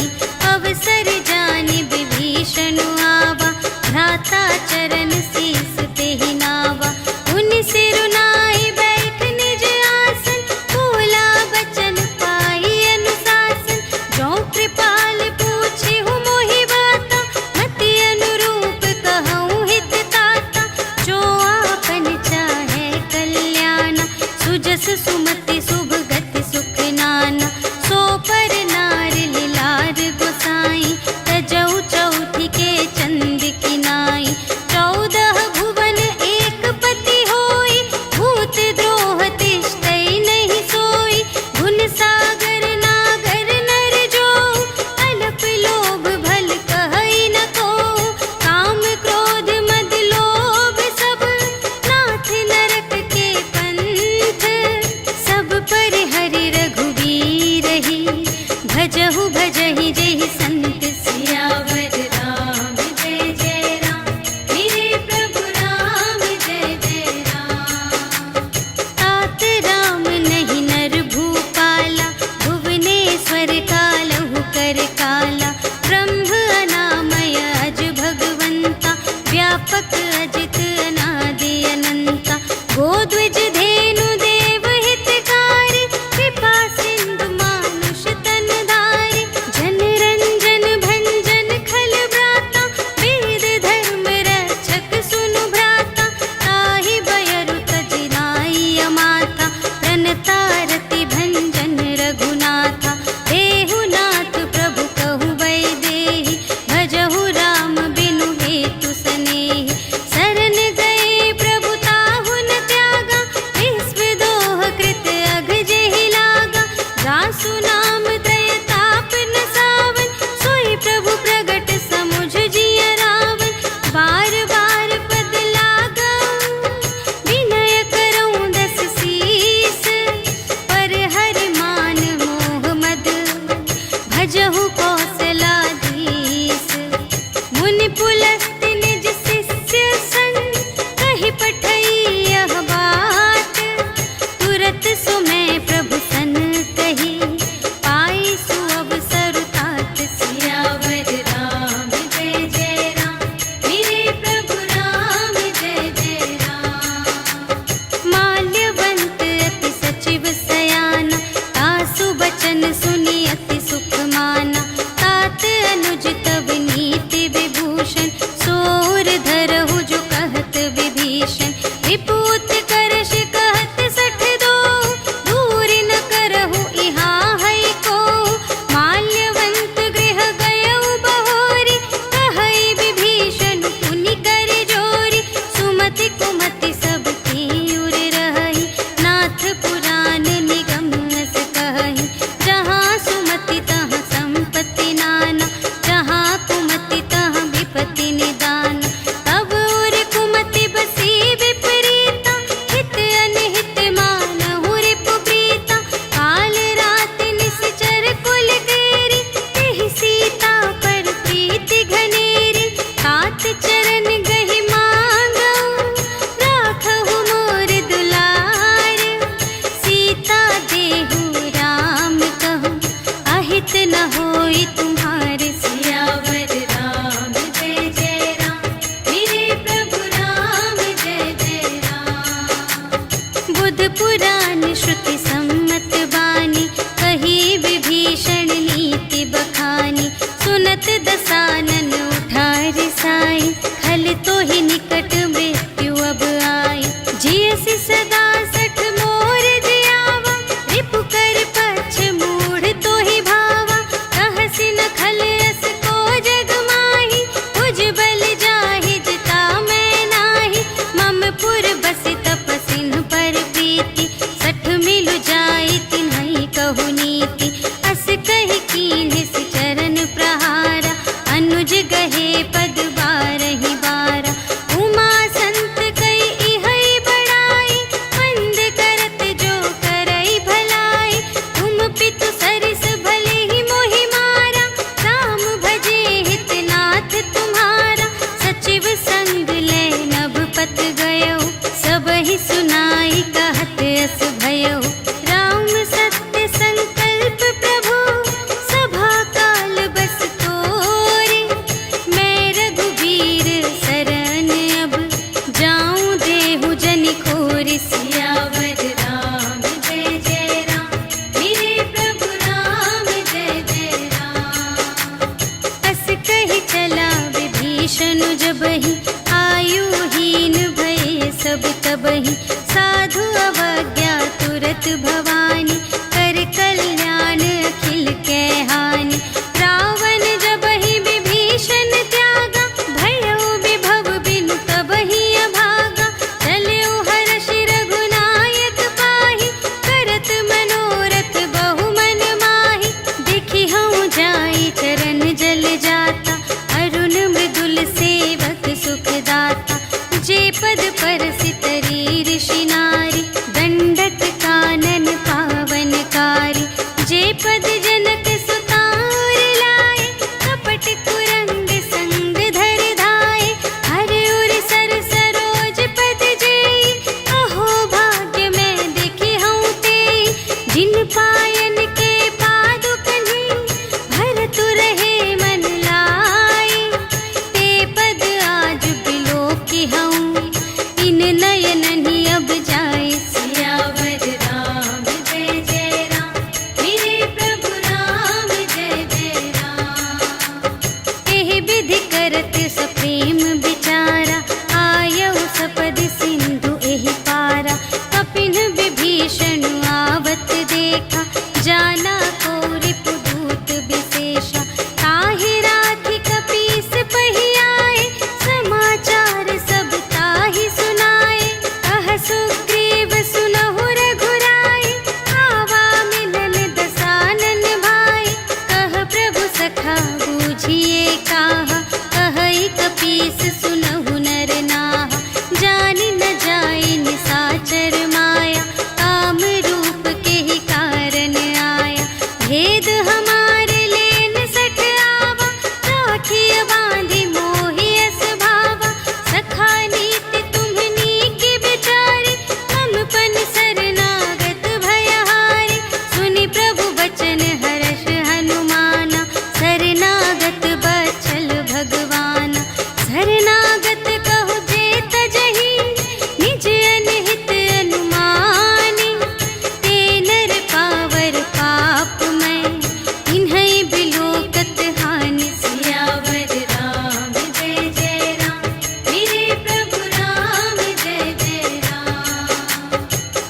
अवसर जानि विभीषण आवा, भ्राता चरण शीस ते ही नावा। उन सिरुनाई बैठ निज आसन, बोला बचन पाई अनुशासन। जो कृपाल पूछे हूँ मोहि बाता, मति अनुरूप कहूँ हित ताता। जो आपन चाहे कल्याण, सुजस सुमति शुभ गति सुख नाना। सो पर नार लिलार गोसाई, तजौ चौथी के चंद की नाई। 14 भुवन एक पति होई, भूत द्रोह तिष्ठै नहीं सोई। गुण सागर नागर नर जो, अल्प लोभ भल कहै न को। काम क्रोध मद लोभ सब, नाथ नरक के पंथ। सब पर हरि रघुवीर ही, भजहु भजहि जेहि संत सियावर राम जय जय राम, मेरे प्रभु राम जय जय राम। तात राम नहीं नर भूपाला, भुवनेश्वर कालहु कर काला। ब्रह्म अनामय अज भगवंता, व्यापक अजित अनादि अनंता। गोद्विज धेनु देव हितकारी, कृपा सिंधु मानुष तन धारी। जन रंजन भंजन खल व्राता, वेद धर्म रक्षक सुनु भ्राता। ताहि बयरु तजि नाई अमाता, प्रणतारति भंजन रघुनाथा। देहु नाथ प्रभु कहु वैदेही, भजहु राम बिनु हेतु सनेही। शरण गए प्रभु ताहु न त्यागा, विश्व दोह कृत अघ जेहि लागा। जासु नाम त्रय ताप न सावन, सोई प्रभु प्रगट समुझ जिय रावण। बार बार पद लागा, विनय करऊँ 10 शीस। पर हरि मान मोह मद, भजहु कौशलाधीश। मुनि पुलस्त्य निज शिष्य संग, कहि पठई यह बात। तुरत सो मैं प्रभु सन कही, पाई सुअवसर तात। सियावर राम जय जय राम, मेरे प्रभु राम जय जय राम। माल्यवंत अति सचिव सयाना, तासु बचन सुनि अति सुख माना। तात अनुज तव नीति विभूषण, सोर धरहु जो कहत विभीषण। विपूत करश कहत 62, दूरि न करहु इहाँ है को। माल्यवंत गृह गयउ बहोरी, कहै विभीषण पुनि कर जोरी। सुमति कुमति सब तीउर रहहि, नाथ पुराण निगम अस कहहि। जहाँ भवानी, कर कल्याण अखिल के हानि। रावण जब ही विभीषण त्यागा, भयो विभव बिनु तब ही अभागा। चल्यो हर्ष रघुनायक पाहि, करत मनोरथ बहु मन माहि। देखि हऊँ जाई चरण जल जाता, अरुण मृदुल सेवक सुखदाता। जे पद परसितरी ऋषि नारी, दंडक कानन पावनकारी। जे पद जनक सुतार लाए, कपट कुरंग संग धर धाए। हर उर सर सरोज पद जेई, अहो भाग्य में देखी हूँ तेई। जिन पायन के पादुकन्हि, भरतु रहे मन लाए। ते पद आज बिलोकी हूँ, इन नयन ही अब जाए। सियावर राम जय जय राम, मेरे प्रभु राम जय जय राम। एहि विधि करत सप्रेम विचारा, आयऊ सपदि सिंधु एहि पारा। कपिन विभीषण आवत देखा, जाना को रिपुदूत विशेषा। ताहि राखी कपीस पहियाए, समाचार सब ताहि सुनाए। कह सुग्रीव सुनहु रघुराई, आवा मिलन दसानन भाई। कह प्रभु सखा बूझिए काहा, कहई कपीस सुनहु नर नाहा। जानि न जाई निसाचर माया, काम रूप के ही कारण आया। भेद हमारे लेन सठ आवा, राखिय बांधि मोहि अस भावा। सखा नीति तुम्हनी के विचारी, मम पन शरणागत भयहारी। सुनि प्रभु बचन हर्ष हनुमाना, शरणागत बचल भगवाना। शरणागत कहु जे तजहि, निज अनहित अनुमानी। ते नर पावर पाप मैं, इन्है बिलोकत हानि। सियावर राम जय जय राम, मेरे प्रभु राम जय जय राम।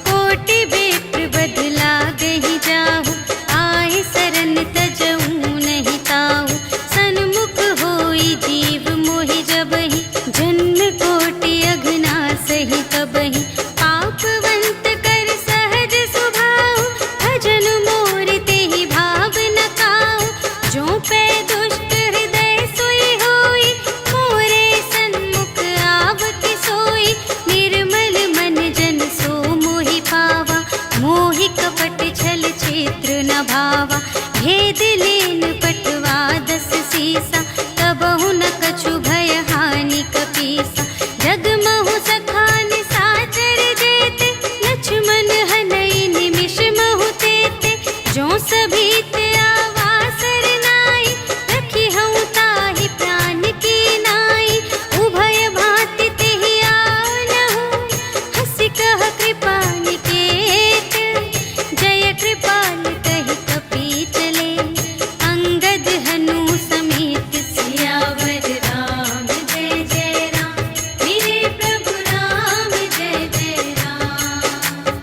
कोटि विप्र बदला गहि जाहु, आए शरण तजऊ नहीं ताहु। सन्मुख होई जीव मोहि जबहि, जन्म कोटि अघना सही तबहि। पापवंत कर सहज सुभाउ, भजन मोर तेहि भाव न काऊ। जो पै दुष्ट हृदय सोई होई, मोरे सन्मुख आवति सोई। निर्मल मन जन सो मोहि पावा, मोहि कपट छल क्षेत्र न भावा। भेद लेन पटवा दस सीसा, कबहु न कछु भय हानि कपीसा। जगमहु सखा निसाचर जेते, लक्ष्मण हनई निमिष महु तेते। जो सभीत आवा सरनाई, रखी हऊँ ताहि प्राण की नाई। उभय भांति तेहि आनहु, हँसि कह कृपा निकेत। जय कृपाल कहि कपी चले, अंगद हनु समेत। सियावर राम जय जय राम, मेरे प्रभु राम जय जय राम।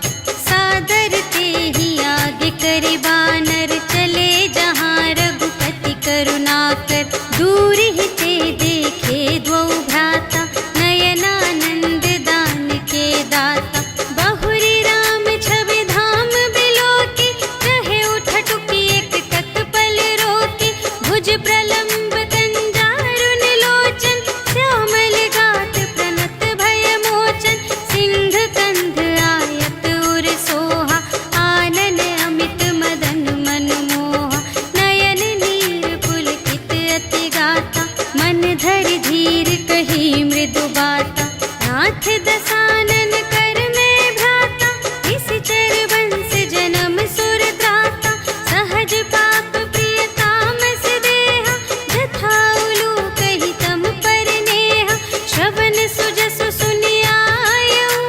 सादर तेहि आगे करि बानर, चले जहाँ रघुपति करुणाकर। दूर ही ते देखे द्वौ भ्राता, नयनानंद दान के दाता। बहुरी राम छवि धाम बिलोकी, रहे उठटुकी एक टक पल रोकी। भुज प्रलंब कंजारुन लोचन, श्यामल गात प्रणत भय मोचन। सिंध कंध आयत उर सोहा, आनन अमित मदन मनमोहा। नयन नीर पुलकित अति गाता, मन धरि धीर कही मृदु बाता। नाथ दसानन कर में भ्राता, निश्चर वंश जन्म सुर त्राता। सहज पाप प्रिय तामस देहा, जथा उलूक ही तम पर नेहा। श्रवण सुजसु सुनियायऊ,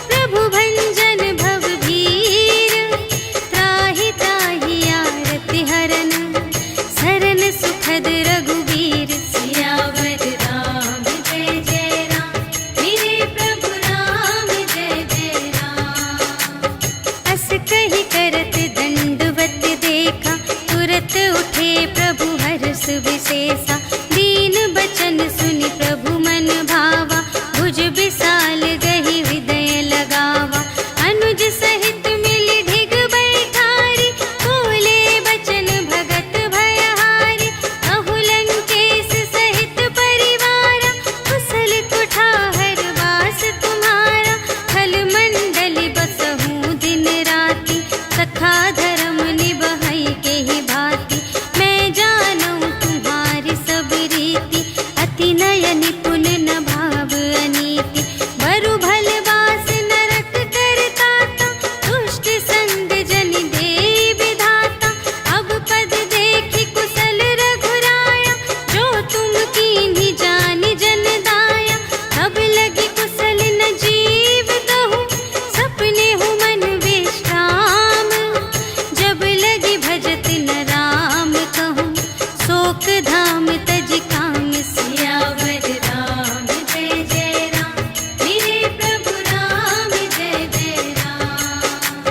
प्रभु भंजन भव भीर। त्राहि त्राहि आरति हरन, शरण सुखद रघुवीर। सियावर राम जय जय राम, मेरे प्रभु राम जय जय राम। अस तुरत उठे प्रभु हर्ष विशेषा, दीन बचन सुनि प्रभु मन भावा, भुज विशाल गहि हृदय लगावा। अनुज सहित मिलि ढिग बैठारी, बोले बचन भगत भयहारी। कहु लंकेश सहित परिवारा, कुशल कुठार वास तुम्हारा। खल मंडली बसहु दिन राति, सखा धर्म निबहै केहि भांति। मैं जानऊं तुम्हारी सब रीति, अति नय निपुण न भाव अनीति। बरु भल बास नरक करताता, दुष्ट संग जन देई विधाता। अब पद देखि कुशल रघुराया, जो तुम कीन्ही जानि जन दाया। तब लगी कुशल न जीव कहूँ, सपने हूँ मन विश्राम। जब लगी भजत न राम कहूँ, शोक धाम तज काम सियावर राम जय जय राम, मेरे प्रभु राम जय जय राम।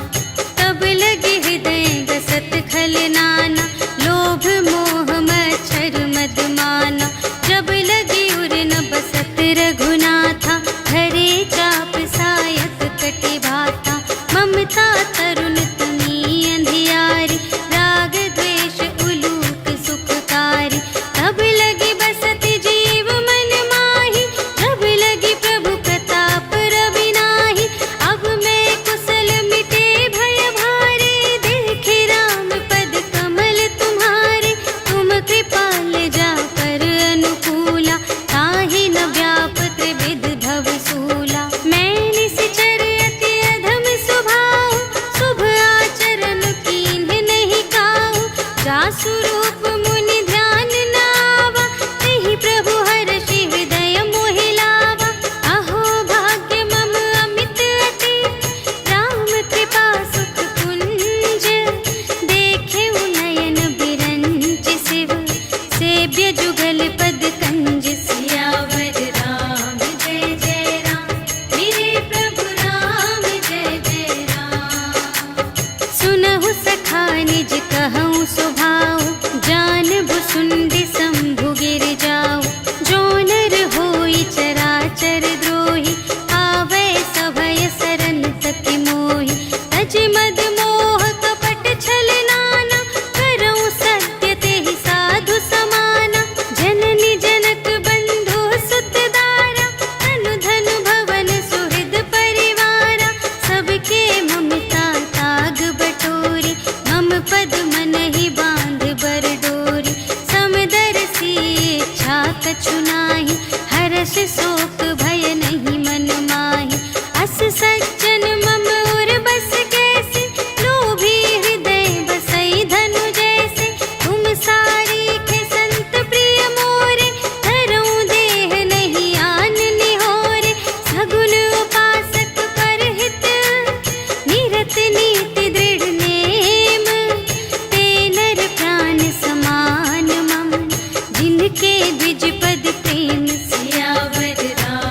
तब लगे हृदय गसत खल नाना, लोभ मोह मच्छर मद माना। जब लगी उर न बसत रघुनाथा, धरे चाप सायक कटि भाता। ममता तरुण तनी अंधियारी, राग द्वेष उलूक सुखकारी। तब लगी बसत जीव मन माही, जब लगी प्रभु प्रताप रवि नाही। अब मैं कुशल मिटे भय भारे, देखे राम पद कमल तुम्हारे। तुम कृपाल जा पर अनुकूला, ताहि न व्यापत विध भव सूला। मैं निश्चर अति अधम स्वभाव, शुभ आचरण कीन्ह नहीं काहू। जासु रूप मुनि ध्यान न आवा, तेहि प्रभु हर्षि हृदय मोहि लावा। अहो भाग्य मम अमित अति, राम कृपा सुख कुंज। देखे नयन बिरंच शिव, सेव्य जुगल पद कंज। सियावर राम जय जय राम, मेरे प्रभु राम जय जय राम। सुनहु सखा निज कहऊँ स्वभाव, जानबु सुंदि शंभु गिर जाऊ। जो नर होई चराचर द्रोही, आवै सभय सरन तति मोहि। तज मद मोह कपट छल नाना, करऊँ सत्य तेहि साधु समाना। जननी जनक बंधु सुत दारा, तनु धनु भवन सुहृद परिवारा। सबके ममता ताग बटोरी, मम पद मन ही बांध बर डोरी। समदर्शी इच्छा कछु नाही, हर्ष शोक भय नहीं मन माही। अस सज्जन मम उर बस कैसे, लोभी हृदय बसई धनु जैसे। तुम सारीखे संत प्रिय मोरे, धरऊँ देह नहीं आन निहोरे। सगुन उपासक परहित, निरत नीति दृढ़ नेम। ते नर प्राण समान मम, जिनके द्विज पद प्रेम। सियावर राम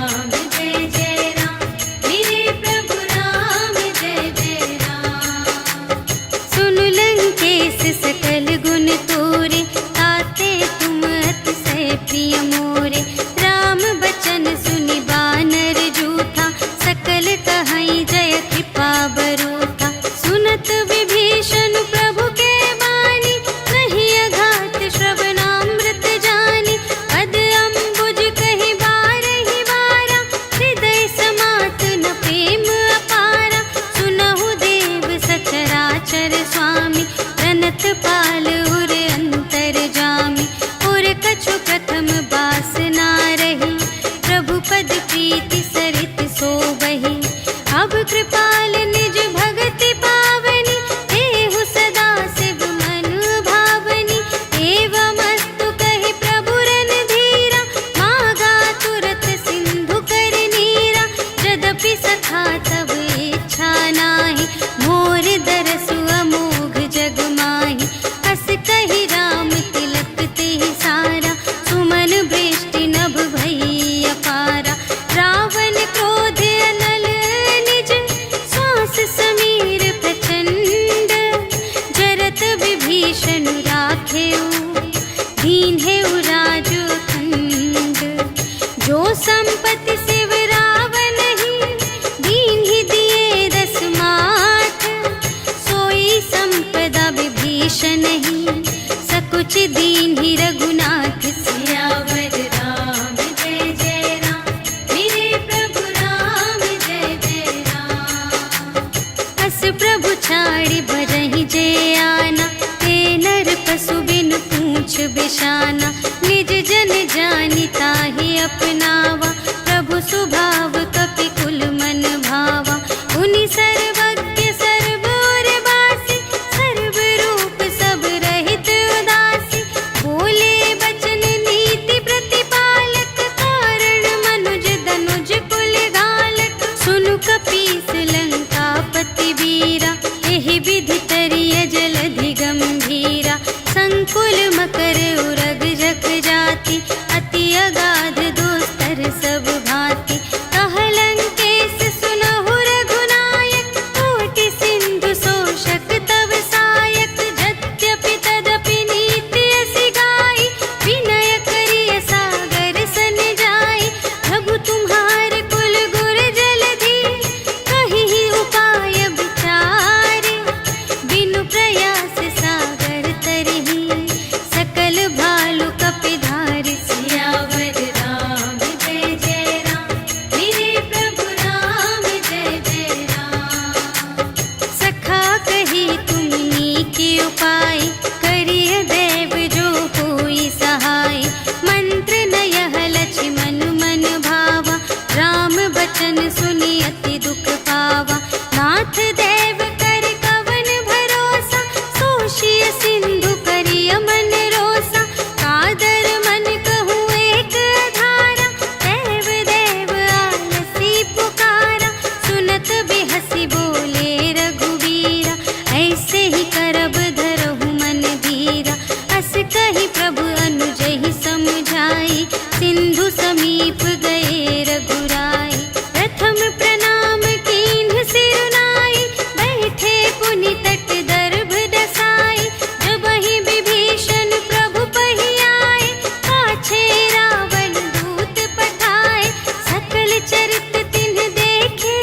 विभीषण राखेऊ, दीन्हेऊ राजो खंड। जो संपत्ति शिव रावण ही, दीन्हि दिए 10 माथ। सोई संपदा विभीषण ही, सकुच दीन्हि रघुनाथ। सियावर राम जय जय राम, मेरे प्रभु राम जय जय राम। अस प्रभु छाड़ी भरहि जे आना, ते नर पशु बिनु पूछ बिशाना। निज जन जानि ताहि अपनावा, प्रभु स्वभाव कपि कुल मन भावा। उनि सर्वज्ञ सर्व और बासी, सर्व रूप सब रहित उदासी। बोले बचन नीति प्रतिपालक, कारण मनुज धनुज कुल घालक। सुनु कपीस लंकापति वीरा, एहि विधि तरिय जलधि गंभीरा। संकुल मकर उरग जख जाति, अति अगाध दोस्तर सब भांति। कहलंकेश सुनहु रघुनायक, कोटि सिंधु शोषक तव सायक। यद्यपि तदपि नीति असि गाई, विनय करिय सागर सन जाई। प्रभु तुम्हार कुल गुर जलधि, कहिहि उपाय विचारे। बिनु प्रयास सागर तरहि, सकल भालु कपिधारि। सियावर राम जय जय राम, मेरे प्रभु राम जय जय राम। सखा कही तुमनी के उपाय, करिय देव जो होई सहाय। मंत्र नयह लक्ष्मण मन भावा, राम बचन सुनि अति दुख पावा। नाथ देव कर कवन भरोसा, सोषिय सिंधु करिय मन रोसा। कादर मन कहूँ एक आधारा, देव देव आलसी पुकारा। सुनत बिहसी बोले रघुवीरा, ऐसे ही करब धरहु मन धीरा। अस कही प्रभु अनुजहि समझाई, सिंधु समीप गए रघुराई। प्रथम प्रणाम कीन्ह सिरुनाई, बैठे पुनि तट दर्भ दसाई। जबहि विभीषण प्रभु पहि आए, पाछे रावण दूत पठाए। सकल चरित तिन्ह देखे,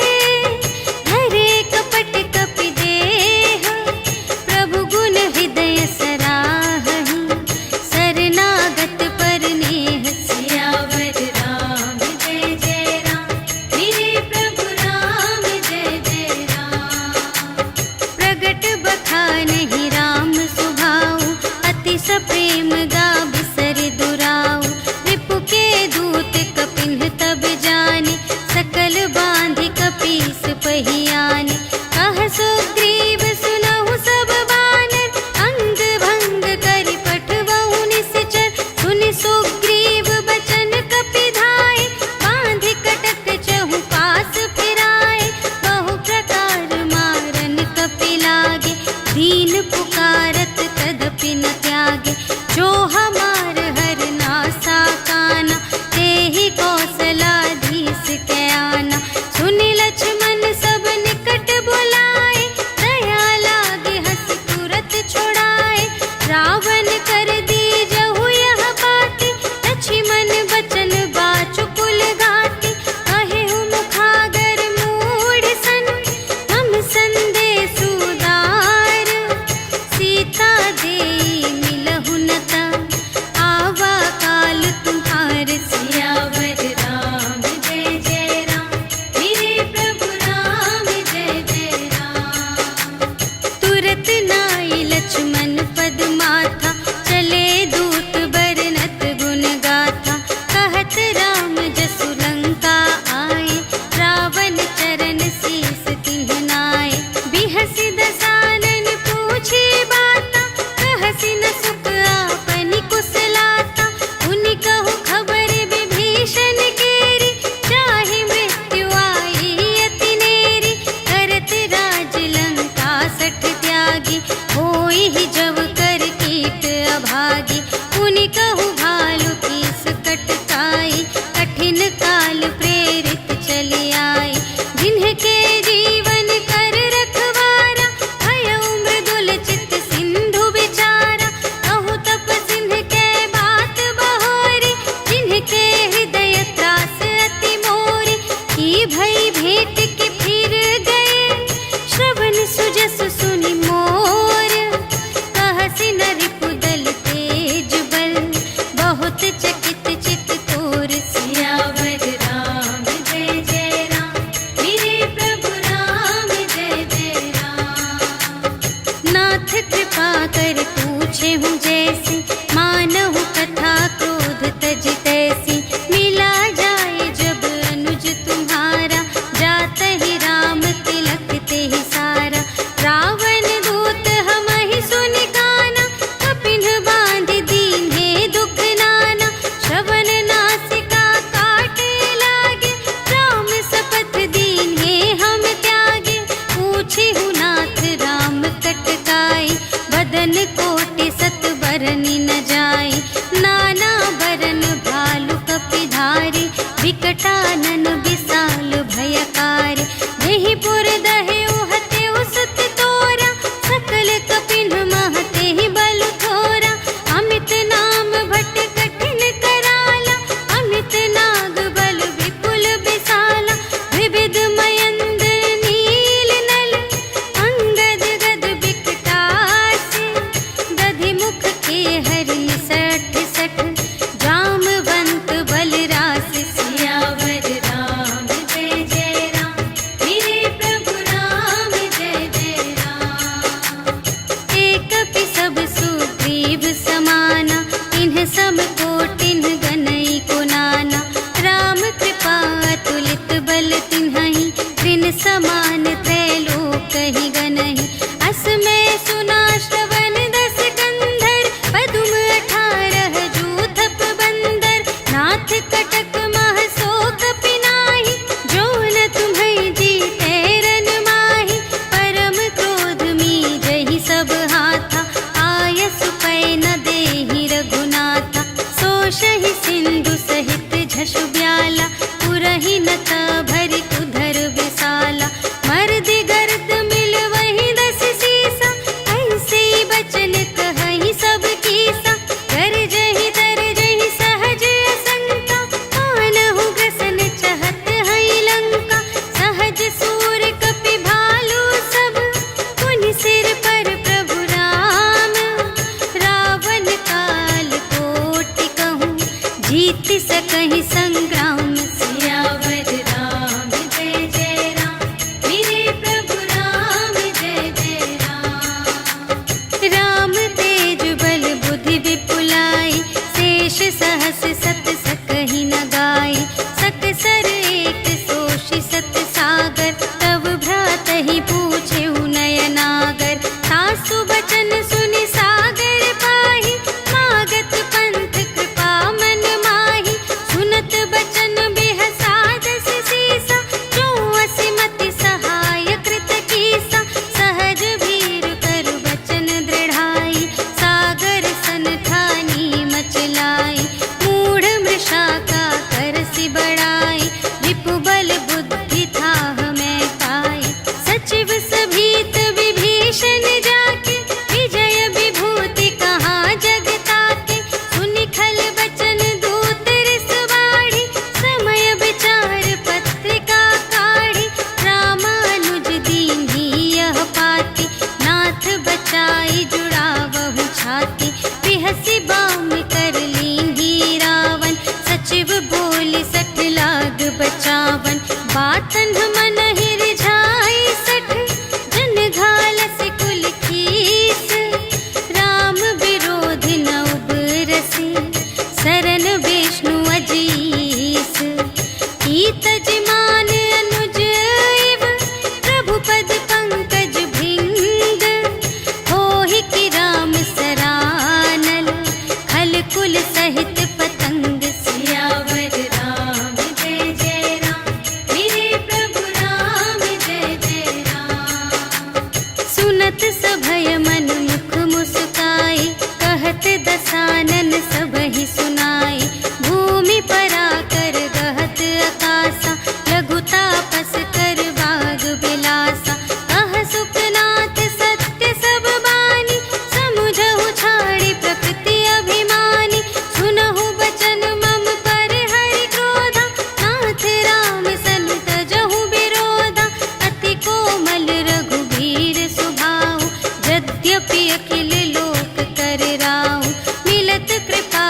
धरे कपट कपि देह। प्रभु गुण हृदय सराहहि, शरणागत पर नेह। सियावर राम जय जय राम, मेरे प्रभु राम जय जय राम। प्रगट बखानहि राम सुभाऊ, अति सप्रेम गा बिसरि दुराऊ। रिपु के दूत कपिन्ह तब जाने, सकल बांधि कपीस पहि आने। कह सुग्रीव सुनहु सब बानर, अंग भंग करि पठवहु निश्चर। सुनि सुग्रीव बचन कपिधाय, बांधि कटक चहु पास फिराए। बहु प्रकार मारन कपि लागे, दीन पुकारत तदपि न त्यागे। जो हमार हर नासा काना, तेहि कौशलाधीश के आना। सुनि लक्ष्मण सब निकट बुलाए, दया लागे हँसि तुरत छुड़ाए। रावण कर दीजहु यह बाती, लक्ष्मण बचन बाचु कुल घाती। कहेहु मुखागर मूढ़ सन, हम संदेश उदार। सीता देई मिलहु न ता, आवा काल तुम्हार। सियावर राम जय जय राम, मेरे प्रभु राम जय जय राम। तुरत नाई लक्ष्मण पद माथा, चले दूत बरनत गुण गाथा। कहत राम जसु लंका आए, रावण चरण शीस तिन्ह नाए। बिहसि दसानन पूछे बाता, कहसि न सुख आपनि कुशलाता। उनि कहु खबर विभीषण केरी, चाहे मृत्यु आई अति नेरी। करत राज लंका सठ त्यागी, होई ही जब कर कीट अभागी। उनि कहु भालु कीस कटकाई, कठिन काल प्रेरित चली आई। जिन्हके जीवन कर रखवारा, भयउ मृदुल चित सिंधु विचार। बरनी न जाई। नाना बरन भालु कपिधारी, विकटानन विशाल भयकारी। देहि पुर दहे उहते उसत तोरा, सकल कपिन महते ही बल थोरा। अमित नाम भट कठिन कराला, अमित नाग बल विपुल विशाला। विविध मयंद नील नल, अंगद गद विकटासी। दधि मुख के हरि सठ सठ, जामवंत बलरास। सियावर राम जय जय राम, मेरे प्रभु राम जय जय राम। एक पि सब सुग्रीव समाना, इन्ह सम कोटिन गनई को नाना। राम कृपा अतुलित बल तिन्हहि, त्रिन समान त्रैलोकहि गनहि। अस में सुना श्रवण दस कंधर, पदुम 18 जूथप बंदर। नाथ कटक मह शोक पिनाहि, जो न तुम्है जीते रन माहि। परम क्रोध मीजहि सब हाथा, आयसु पै न देहि रघुनाथा। सोषहि सिंधु सहित झषु ब्याला, पुरहि नत भरि उधर विशाला। मर्दि गर्द मिल वही 10 सीसा, ऐसे बचन कहहि सब कीसा। गरजहि तरजहि सहज असंका, कानहु ग्रसन चहत हई लंका। सहज सूर कपि भालु सब, पुनि सिर पर प्रभु राम। रावण काल कोटि कहूँ, जीत सकहि संग्राम। सियावर राम जय जय राम, मेरे प्रभु राम जय जय राम। राम तेज बल बुद्धि विपुलाई, शेष सहस सत सकहि न गाई। सकसर एक सोषि सत सागर, तब भ्रातहि पूछेहु नयनागर। तासु बचन सुनि सागर पाहि, मागत पंथ कृपा मन माहि। सुनत बचन बिहसा 10 सीसा, जो असिमति सहाय कृत कीसा। सहज भीर कर बचन दृढ़ाई, सागर सन ठानी मचलाई। मूढ़ मृषा का करसि बड़ाई, विपु बल बुद्धि थाह मैं पाई। सचिव सभीत विभीषण जाके, विजय विभूति कहाँ जग ताके। सुनि खल बचन दूत रिसवाड़ी, समय विचार पत्रिका काढ़ी। रामानुज दीन्ही यह पाती, नाथ बचाई जुड़ावहु छाती। बिहसि बाम कर लीन्ही रावण, सचिव बोलि 60 लाग बचावन। बातन मन रिझाई 60, जन घालसि कुल कीस। राम विरोधि न उबरसि, सरन विष्णु अजीस। ईतज मान अनुज इव, प्रभु पद पंकज भृंग। होहि कि राम सरानल, खल कुल सहित पतंग। सियावर राम जय जय राम, मेरे प्रभु राम जय जय राम। सुनत सभय मन मुख मुस्काई, कहत दसानन सबहि सुनाई। भूमि पराकर गहत आकासा, लघु तापस कर बाग बिलासा। कह सुखनाथ सत्य सब बानी, समुझहु छाड़ी प्रकृति अभिमानी। सुनहु बचन मम पर हरि क्रोधा, नाथ राम सन तजहु विरोधा। अति कोमल रघुबीर सुभाऊ, यद्यपि अखिल लोक कर राऊ। मिलत कृपा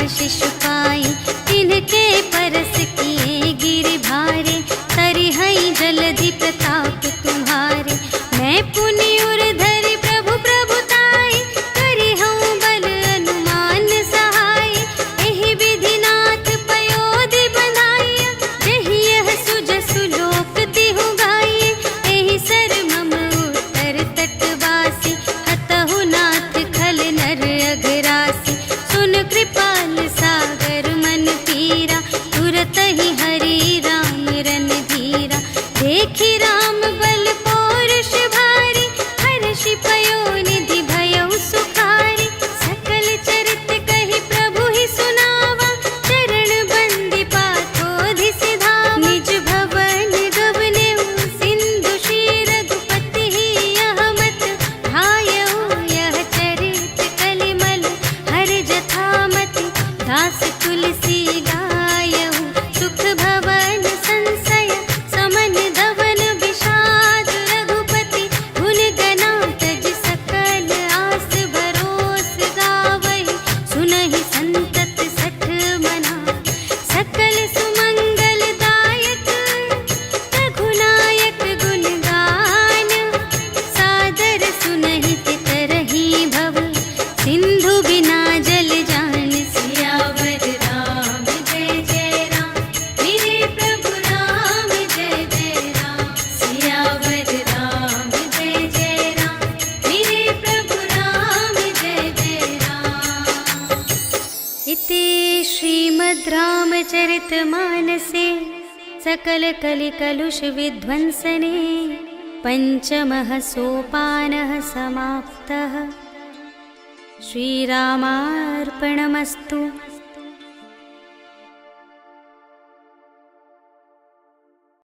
शिशुपाई, तिनके परस किए गिरि भारे, तरिहई जलधि प्रताप तुम्हारे। मैं पुनि उर धरि प्रभु प्रभुताई, करिहऊँ बल अनुमान सहाय। एहि विधि नाथ पयोधि बंधाइया, जेहि यह सुजसु लोक तिहु गाइए। एहि सर मम उत्तर तटवासी, हतहु नाथ खल नर अघरासी। सुन कृपाल सागर मन पीरा, तुरत ही हरि राम रन धीरा। देखि राम बल पौरुष भारी, हर्षि पयोनिधि भयउ सुखारी। सकल चरित कहि प्रभु ही सुनावा, चरण बंदी पाथोधि सिधावा। निज भवन गबनेउ सिंधु श्री रघुपति ही, यह मत भायउ यह चरित कलिमल हर जथामति। दास तुलसी गायउ सुख भवन संशय, समन धवन विषाद रघुपति। गुण गना तज सकल आस भरोस गावहि, सुनहि संतत सठ मना। सकल सुमंगल दायक रघुनायक गुण गान, सादर सुनहि तितरहि भव, सिंधु बिना जल जान। सियावर राम जय जय राम, मेरे प्रभु राम जय जय राम। सियावर राम जय जय राम, मेरे प्रभु राम जय जय राम। इति श्रीमद् रामचरितमानसे सकल कलिकलुष विध्वंसने, पंचमः सोपानः समाप्तः। श्रीरामार्पणमस्तु।